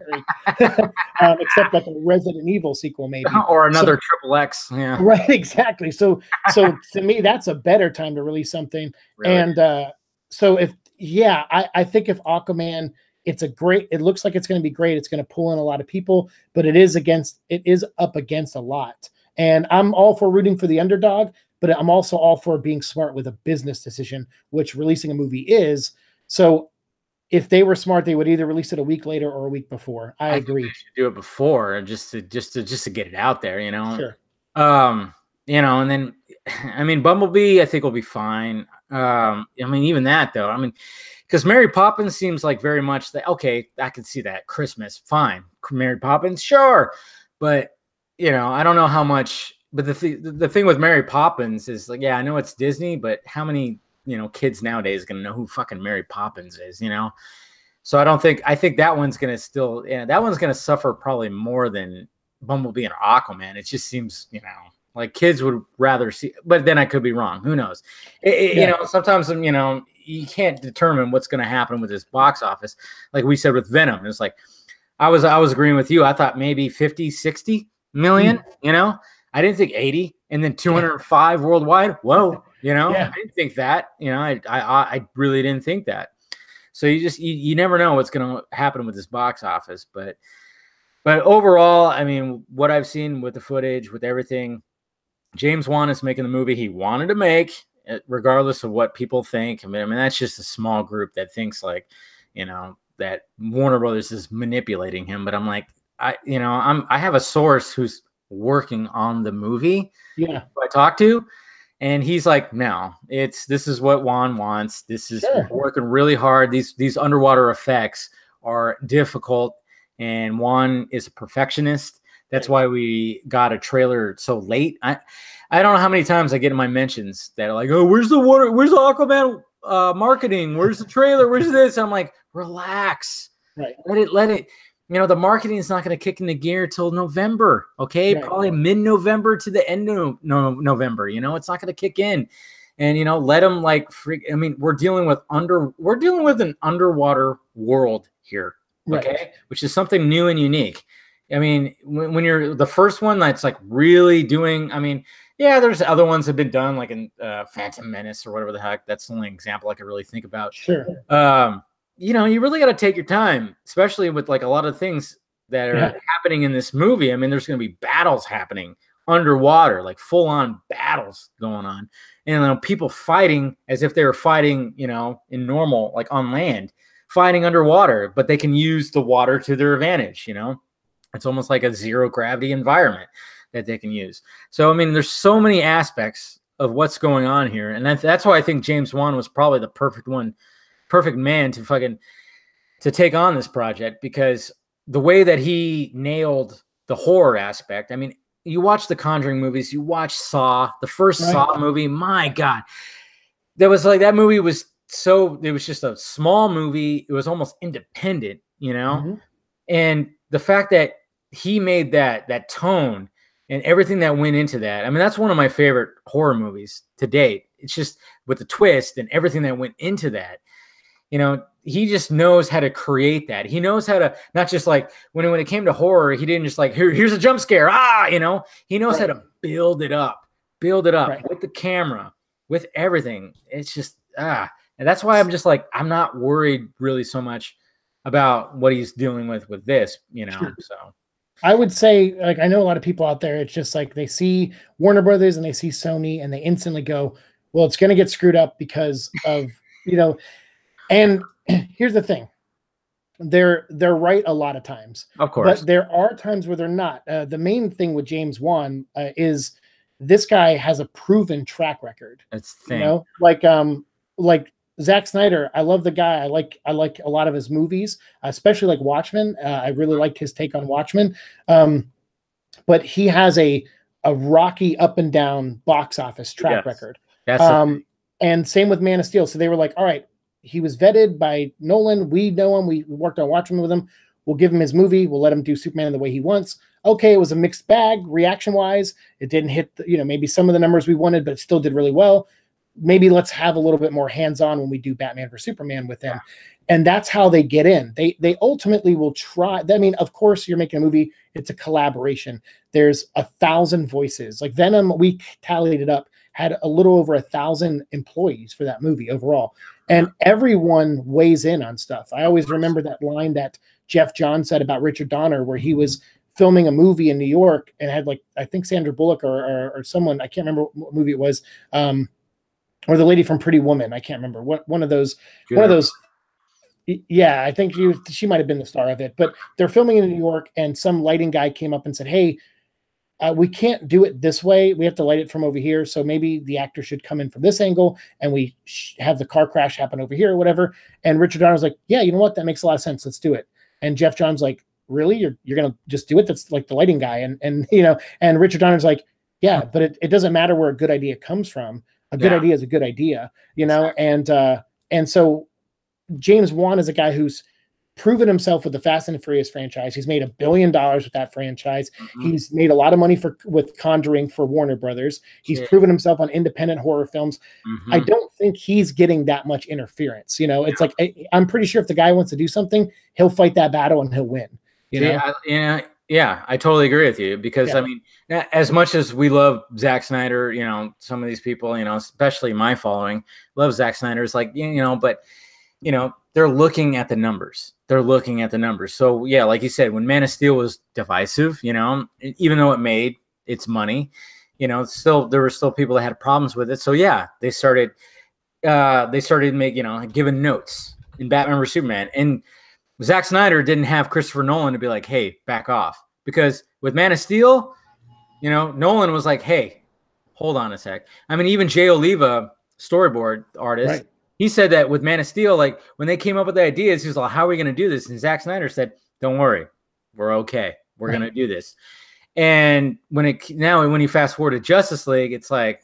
B: except like a Resident Evil sequel, maybe,
A: or another Triple X. Yeah,
B: right, exactly. So to me, that's a better time to release something. Really? And so I think if Aquaman, it looks like it's going to be great. It's going to pull in a lot of people, but it is up against a lot. And I'm all for rooting for the underdog, but I'm also all for being smart with a business decision, which releasing a movie is. So if they were smart, they would either release it a week later or a week before. I agree.
A: Think they should do it before, just to get it out there,
B: Sure.
A: And then, I mean, Bumblebee, I think will be fine. I mean, even that though, I mean, because Mary Poppins seems like very much that. Okay, I can see that. Christmas, fine. Mary Poppins, sure, but I don't know how much. But the thing with Mary Poppins is like, yeah, I know it's Disney, but how many kids nowadays are going to know who fucking Mary Poppins is, So I think that one's going to that one's going to suffer probably more than Bumblebee and Aquaman. It just seems, like kids would rather see, but then I could be wrong. Who knows? Sometimes, you can't determine what's going to happen with this box office. Like we said with Venom, it's like, I was agreeing with you. I thought maybe 50, 60 million, I didn't think 80 and then 205 worldwide. Whoa. I didn't think that. I really didn't think that. So you never know what's going to happen with this box office. But overall, I mean, what I've seen with the footage, with everything, James Wan is making the movie he wanted to make, regardless of what people think. I mean, that's just a small group that thinks like, that Warner Brothers is manipulating him. But I'm like, I have a source who's working on the movie.
B: Yeah,
A: who I talk to. And he's like, no, this is what Juan wants. This is
B: Sure.
A: working really hard. These underwater effects are difficult, and Juan is a perfectionist. That's why we got a trailer so late. I don't know how many times I get in my mentions that are like, oh, where's the water? Where's the Aquaman marketing? Where's the trailer? Where's this? I'm like, relax.
B: Right.
A: Let it. You know, the marketing is not going to kick into gear till November. Okay,
B: Right.
A: Probably mid-November to the end of November. You know, it's not going to kick in, and you know, let them like freak. I mean, we're dealing with an underwater world here. Okay,
B: Right.
A: Which is something new and unique. I mean, when you're the first one that's like really doing. I mean, yeah, there's other ones that have been done like in Phantom Menace or whatever the heck. That's the only example I could really think about.
B: Sure.
A: You know, you really got to take your time, especially with like a lot of things that are happening in this movie. I mean, there's going to be battles happening underwater, like full on battles going on. And you know, people fighting as if they were fighting, you know, in normal, like on land, fighting underwater, but they can use the water to their advantage. You know, it's almost like a zero gravity environment that they can use. So, I mean, there's so many aspects of what's going on here. And that's why I think James Wan was probably the perfect man to take on this project, because the way that he nailed the horror aspect. I mean, you watch the Conjuring movies, you watch Saw, the first Saw movie, my God, that was like, that movie was it was just a small movie. It was almost independent, you know? And the fact that he made that tone and everything that went into that. I mean, that's one of my favorite horror movies to date. It's just with the twist and everything that went into that. You know, he just knows how to create that. He knows how to not just like when it came to horror, he didn't just like, here's a jump scare. You know, he knows how to build it up with the camera, with everything. It's just, and that's why I'm just like, I'm not worried really so much about what he's dealing with this, you know, so.
B: I would say, like, I know a lot of people out there, it's just like they see Warner Brothers and they see Sony and they instantly go, well, it's going to get screwed up because of, you know, and here's the thing. They're right a lot of times.
A: Of course.
B: But there are times where they're not. The main thing with James Wan is this guy has a proven track record.
A: That's the thing.
B: You know, like Zack Snyder, I love the guy. I like a lot of his movies, especially like Watchmen. I really liked his take on Watchmen. But he has a rocky up and down box office track record.
A: That's
B: and same with Man of Steel. So they were like, all right, he was vetted by Nolan. We know him. We worked on Watchmen with him. We'll give him his movie. We'll let him do Superman the way he wants. Okay, it was a mixed bag reaction-wise. It didn't hit, maybe some of the numbers we wanted, but it still did really well. Maybe let's have a little bit more hands-on when we do Batman vs Superman with him. And that's how they get in. They ultimately will try. I mean, of course, you're making a movie. It's a collaboration. There's 1,000 voices. Like Venom, we tallied it up, had a little over 1,000 employees for that movie overall. And everyone weighs in on stuff. I always remember that line that Jeff Johns said about Richard Donner, where he was filming a movie in New York and had, like, I think Sandra Bullock or someone, I can't remember what movie it was, or the lady from Pretty Woman. I can't remember one of those. Yeah, I think she might have been the star of it. But they're filming in New York, and some lighting guy came up and said, "Hey, we can't do it this way. We have to light it from over here. So maybe the actor should come in from this angle, and we have the car crash happen over here or whatever." And Richard Donner's like, "Yeah, you know what? That makes a lot of sense. Let's do it." And Jeff Johns like, "Really? You're gonna just do it?" That's like the lighting guy, and Richard Donner's like, "Yeah, but it doesn't matter where a good idea comes from. A good idea is a good idea, Exactly. And so James Wan is a guy who's proven himself with the Fast and the Furious franchise. He's made $1 billion with that franchise. Mm-hmm. He's made a lot of money with Conjuring for Warner Brothers. He's proven himself on independent horror films. Mm-hmm. I don't think he's getting that much interference. It's like, I'm pretty sure if the guy wants to do something, he'll fight that battle and he'll win.
A: Yeah, I totally agree with you, because I mean, as much as we love Zack Snyder, some of these people, especially my following, love Zack Snyder. It's like, but they're looking at the numbers. So yeah, like you said, when Man of Steel was divisive, even though it made its money, still there were still people that had problems with it. So yeah, they started giving notes in Batman vs Superman. And Zack Snyder didn't have Christopher Nolan to be like, "Hey, back off," because with Man of Steel, Nolan was like, "Hey, hold on a sec. I mean, even Jay Oliva, storyboard artist,
B: Right.
A: he said that with Man of Steel, like when they came up with the ideas, he was like, how are we going to do this? And Zack Snyder said, don't worry, we're okay. We're going to do this. And when you fast forward to Justice League, it's like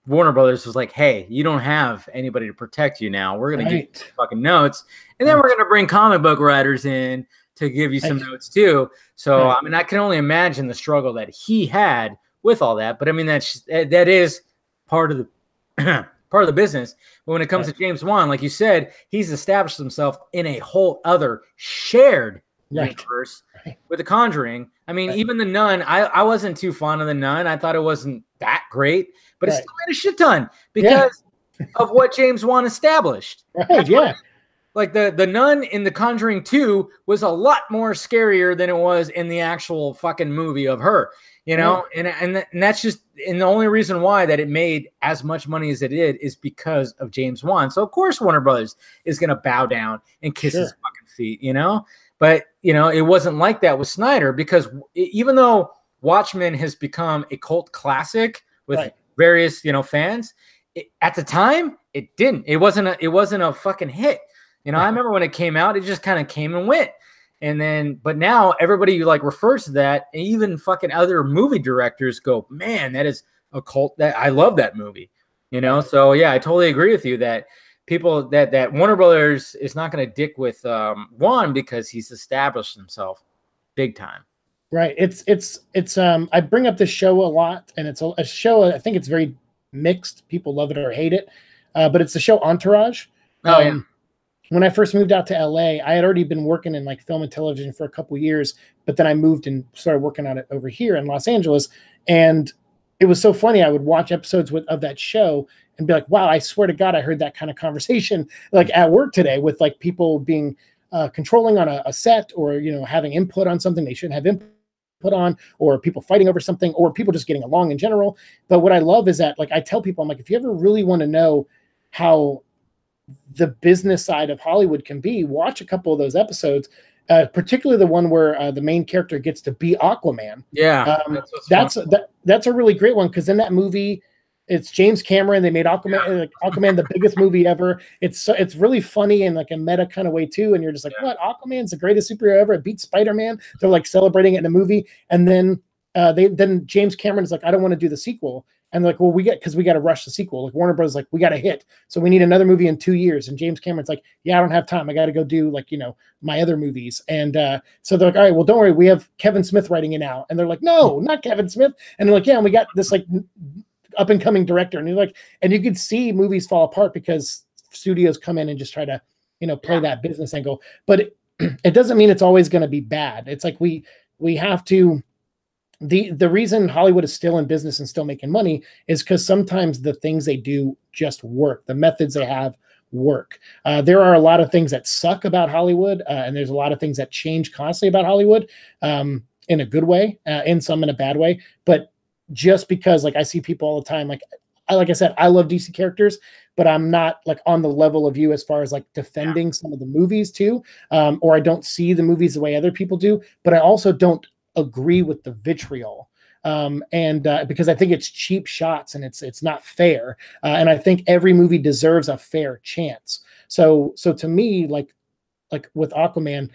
A: Warner Brothers was like, hey, you don't have anybody to protect you now. We're going to give you fucking notes. And then we're going to bring comic book writers in to give you some notes too. So, I mean, I can only imagine the struggle that he had with all that. But I mean, that is part of the part of the business. But when it comes to James Wan, like you said, he's established himself in a whole other shared universe with The Conjuring. I mean, even The Nun, I wasn't too fond of The Nun. I thought it wasn't that great, but it still made a shit ton because of what James Wan established. Like the Nun in The Conjuring 2 was a lot more scarier than it was in the actual fucking movie of her, you know? And that's just, and the only reason why that it made as much money as it did is because of James Wan. So of course Warner Brothers is going to bow down and kiss his fucking feet, you know? But, you know, it wasn't like that with Snyder because even though Watchmen has become a cult classic with various, you know, fans, at the time it didn't. It wasn't a fucking hit. You know, I remember when it came out, it just kind of came and went. And then, but now everybody like refers to that. And even fucking other movie directors go, man, that is a cult. That I love that movie, you know? So yeah, I totally agree with you that people that Warner Brothers is not going to dick with Wan because he's established himself big time.
B: Right. It's I bring up this show a lot, and it's a show. I think it's very mixed. People love it or hate it. But it's the show Entourage. When I first moved out to LA, I had already been working in like film and television for a couple of years, but then I moved and started working on it over here in Los Angeles. And it was so funny. I would watch episodes of that show and be like, wow, I swear to God, I heard that kind of conversation like at work today with like people being controlling on a set, or, you know, having input on something they shouldn't have input on, or people fighting over something, or people just getting along in general. But what I love is that, like, I tell people, I'm like, if you ever really want to know how the business side of Hollywood can be, watch a couple of those episodes, particularly the one where the main character gets to be Aquaman. That's a really great one, because in that movie, it's James Cameron. They made Aquaman the biggest movie ever. It's really funny in like a meta kind of way too. And you're just like, what? Aquaman's the greatest superhero ever. It beat Spider-Man. They're like celebrating it in the movie, and then then James Cameron is like, I don't want to do the sequel. And they're like, well, we got to rush the sequel. Like Warner Bros. Like, we got a hit, so we need another movie in 2 years. And James Cameron's like, yeah, I don't have time. I got to go do like, you know, my other movies. And so they're like, all right, well, don't worry, we have Kevin Smith writing it now. And they're like, no, not Kevin Smith. And they're like, yeah, and we got this like up and coming director. And you're like, and you could see movies fall apart because studios come in and just try to, you know, play that business angle. But it doesn't mean it's always going to be bad. It's like we have to. The reason Hollywood is still in business and still making money is because sometimes the things they do just work. The methods they have work. There are a lot of things that suck about Hollywood, and there's a lot of things that change constantly about Hollywood, in a good way, and some in a bad way. But just because, like, I see people all the time, like I said, I love DC characters, but I'm not like on the level of you as far as like defending some of the movies too, or I don't see the movies the way other people do. But I also don't agree with the vitriol, because I think it's cheap shots and it's not fair, and I think every movie deserves a fair chance. So to me, like with Aquaman,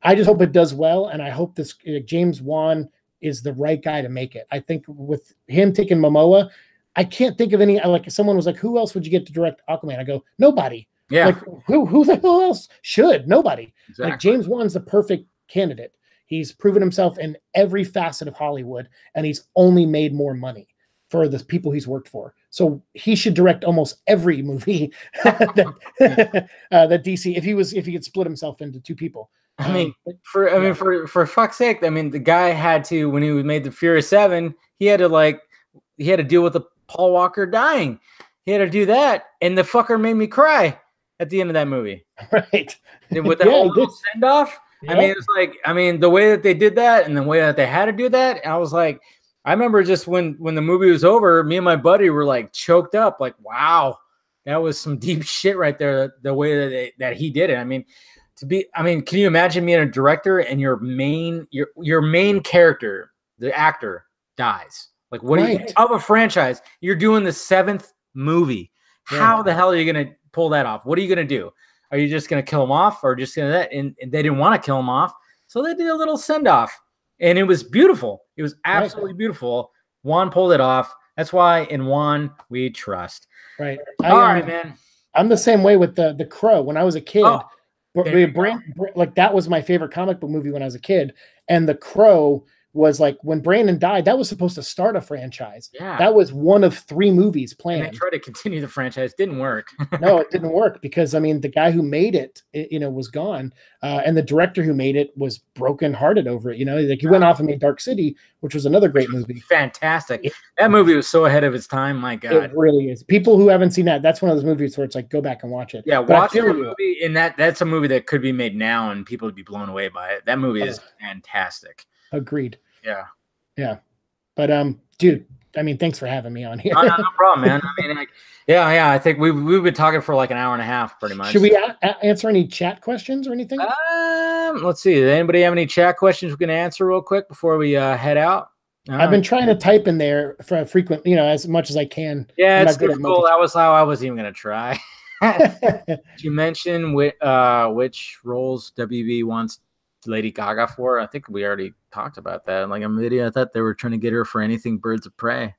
B: I just hope it does well, and I hope this James Wan is the right guy to make it. I think with him taking Momoa, I can't think of any. Like, someone was like, who else would you get to direct Aquaman? I go, nobody. Like, who the hell else should? Nobody. Like, James Wan's the perfect candidate. He's proven himself in every facet of Hollywood, and he's only made more money for the people he's worked for. So he should direct almost every movie that DC, if he could split himself into two people.
A: For fuck's sake, I mean, the guy had to, when he made the Furious 7, he had to deal with the Paul Walker dying. He had to do that, and the fucker made me cry at the end of that movie.
B: Right.
A: With that whole little send off. Yep. I mean, it's like, the way that they did that and the way that they had to do that, I was like, I remember just when the movie was over, me and my buddy were like choked up, like, wow, that was some deep shit right there. The way that he did it. I mean, can you imagine being a director and your main character, the actor, dies? Like, what do you of a franchise? You're doing the 7th movie. How the hell are you going to pull that off? What are you going to do? Are you just going to kill him off, or just going to that? And they didn't want to kill him off, so they did a little send off, and it was beautiful. It was absolutely beautiful. Juan pulled it off. That's why in Juan we trust.
B: Right.
A: All right, man.
B: I'm the same way with the Crow. When I was a kid, like that was my favorite comic book movie when I was a kid, and the Crow was like when Brandon died, that was supposed to start a franchise.
A: Yeah.
B: That was one of 3 movies planned.
A: And they tried to continue the franchise. Didn't work.
B: No, it didn't work because, I mean, the guy who made it, was gone. And the director who made it was brokenhearted over it. Like he went off and made Dark City, which was another great movie.
A: Fantastic. That movie was so ahead of its time. My God.
B: It really is. People who haven't seen that, that's one of those movies where it's like, go back and watch it.
A: Yeah, watch the movie. And that's a movie that could be made now and people would be blown away by it. That movie is fantastic.
B: Agreed.
A: Yeah.
B: Yeah. But dude, I mean, thanks for having me on here.
A: No problem, man. I mean, like, I think we've been talking for like an hour and a half, pretty much.
B: Should we answer any chat questions or anything?
A: Let's see. Does anybody have any chat questions we can answer real quick before we head out?
B: I've been trying to type in there for frequent, as much as I can.
A: Yeah, it's difficult. That was how I was even going to try. You mentioned which roles WB wants Lady Gaga for. I think we already talked about that. Like a video, I thought they were trying to get her for anything Birds of Prey.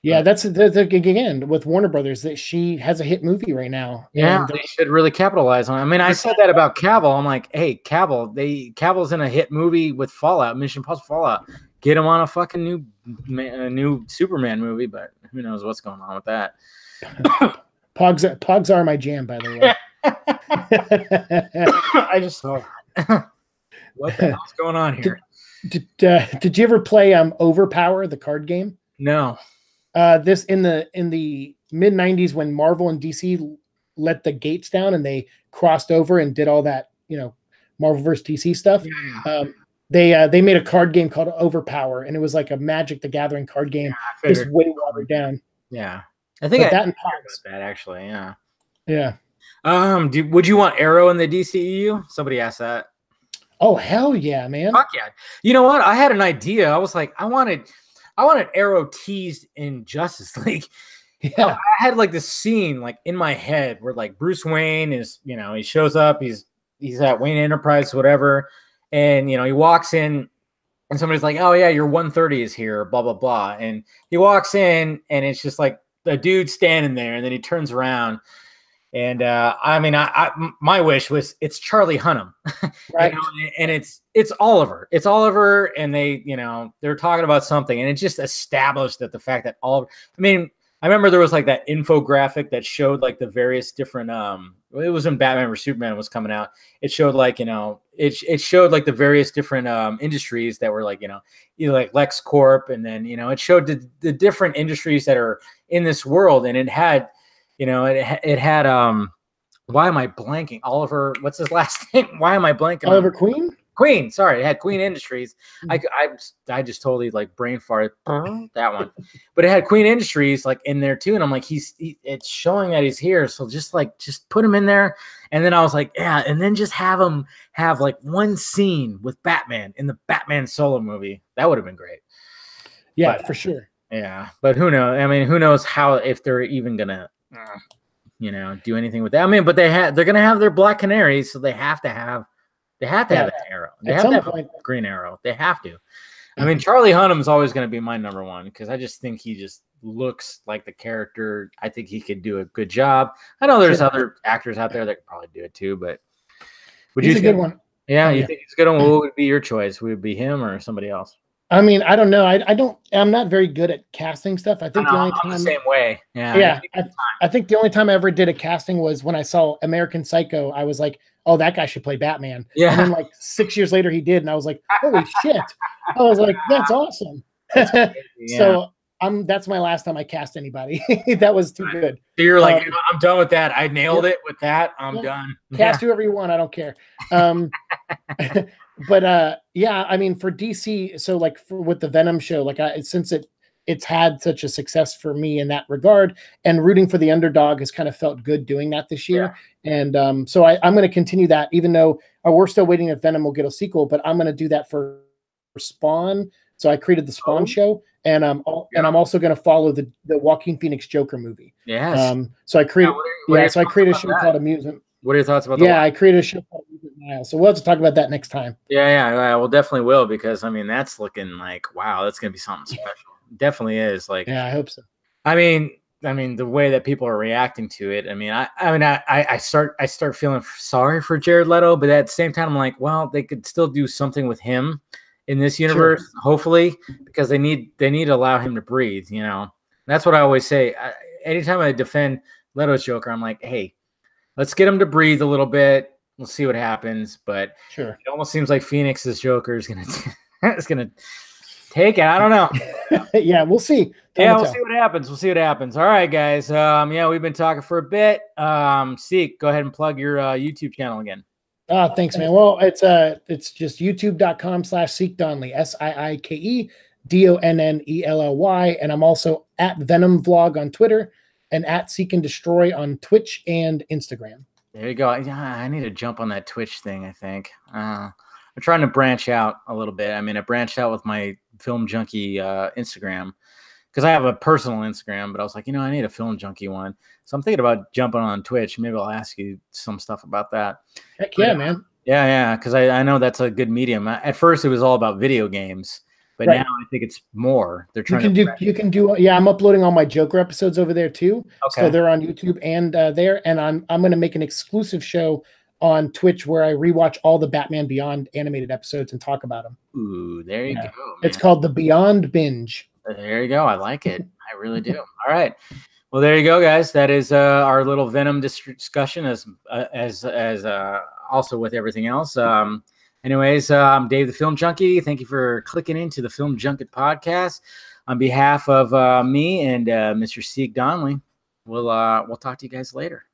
B: Yeah, that's the again with Warner Brothers, that she has a hit movie right now.
A: Yeah, they should really capitalize on it. I mean, I said that about Cavill. I'm like, hey, Cavill's in a hit movie with Fallout, Mission Impossible Fallout. Get him on a fucking new Superman movie, but who knows what's going on with that.
B: Pogs are my jam, by the way.
A: I just saw that. What the hell's going on here?
B: Did you ever play Overpower, the card game?
A: No.
B: This in the mid 90s when Marvel and DC let the gates down and they crossed over and did all that, Marvel versus DC stuff.
A: Yeah.
B: They made a card game called Overpower, and it was like a Magic the Gathering card game, just way watered down.
A: Yeah. I think
B: that
A: about that actually. Yeah.
B: Yeah.
A: Would you want Arrow in the DCEU? Somebody asked that.
B: Oh, hell yeah, man.
A: Fuck yeah. You know what? I had an idea. I was like, I wanted Arrow teased in Justice League.
B: Yeah.
A: I had like this scene like in my head where like Bruce Wayne is, he shows up, he's at Wayne Enterprise, whatever, and he walks in and somebody's like, oh yeah, your 130 is here, blah, blah, blah. And he walks in and it's just like the dude standing there, and then he turns around. And my wish was it's Charlie Hunnam,
B: right?
A: And it's Oliver. It's Oliver, and they're talking about something, and it just established that the fact that Oliver. I mean, I remember there was like that infographic that showed like the various different. It was when Batman vs Superman was coming out. It showed like it showed like the various different industries that were like either like LexCorp, and then it showed the different industries that are in this world, and it had. It had why am I blanking? Oliver, what's his last name? Why am I blanking?
B: Oliver Queen?
A: Queen, sorry, it had Queen Industries. I just totally like brain farted that one. But it had Queen Industries like in there too. And I'm like, it's showing that he's here. So just put him in there. And then I was like, yeah, and then just have him have like one scene with Batman in the Batman solo movie. That would have been great.
B: Yeah, for sure.
A: Yeah. But who knows? I mean, who knows if they're even gonna do anything with that. I mean, but they're gonna have their Black Canaries, so they have to have an Arrow. They have to have a Green Arrow. They have to. I mean, Charlie Hunnam is always going to be my number one because I just think he just looks like the character. I think he could do a good job. I know there's other actors out there that could probably do it too, but
B: he's a good one.
A: Yeah, you think he's a good one? What would be your choice? Would it be him or somebody else?
B: I mean, I don't know. I'm not very good at casting stuff. I think
A: I'm the same way. Yeah.
B: Yeah. I think the only time I ever did a casting was when I saw American Psycho. I was like, oh, that guy should play Batman.
A: Yeah.
B: And then like 6 years later he did. And I was like, holy shit. I was like, that's awesome. Yeah. So that's my last time I cast anybody. That was too good.
A: So you're like, I'm done with that. I nailed it with that. I'm done.
B: Cast whoever you want. I don't care. But yeah, I mean, for DC, so like with the Venom show, like since it's had such a success for me in that regard, and rooting for the underdog has kind of felt good doing that this year. Yeah. And so I'm going to continue that, even though we're still waiting if Venom will get a sequel, but I'm going to do that for Spawn, So I created the Spawn show, and I'm also going to follow the Joaquin Phoenix Joker movie.
A: Yes.
B: So I created so I created a show called Amusement.
A: What are your thoughts about
B: I created a show called Amusement Miles. So we'll have to talk about that next time.
A: Yeah, we'll definitely will, because I mean that's looking like, wow, that's gonna be something special. Definitely is. Like,
B: yeah, I hope so.
A: I mean the way that people are reacting to it. I start feeling sorry for Jared Leto, but at the same time, I'm like, well, they could still do something with him in this universe, hopefully, because they need to allow him to breathe. You know, that's what I always say. Anytime I defend Leto's Joker, I'm like, hey, let's get him to breathe a little bit. We'll see what happens. But it almost seems like Phoenix's Joker is gonna take it. I don't know.
B: Yeah, we'll see.
A: We'll see what happens. We'll see what happens. All right, guys. We've been talking for a bit. Siike, go ahead and plug your YouTube channel again.
B: Thanks, man. Well, it's just youtube.com/Siike Donnelly, SIIKE DONNELLY, and I'm also at Venom Vlog on Twitter and at Seek and Destroy on Twitch and Instagram.
A: There you go. Yeah, I need to jump on that Twitch thing, I think. I'm trying to branch out a little bit. I mean, I branched out with my Film Junkie Instagram, because I have a personal Instagram, but I was like, I need a Film Junkie one. So I'm thinking about jumping on Twitch. Maybe I'll ask you some stuff about that.
B: Heck yeah, man.
A: Yeah, because I know that's a good medium. At first, it was all about video games, but now I think it's more. They're trying
B: you can do. Yeah, I'm uploading all my Joker episodes over there too.
A: Okay.
B: So they're on YouTube and there. And I'm going to make an exclusive show on Twitch where I rewatch all the Batman Beyond animated episodes and talk about them.
A: Ooh, there you go. Man.
B: It's called the Beyond Binge.
A: There you go. I like it. I really do. All right. Well, there you go, guys. That is our little Venom discussion, as also with everything else. Anyways, I'm Dave the Film Junkie. Thank you for clicking into the Film Junket podcast. On behalf of me and Mr. Siike Donnelly, we'll talk to you guys later.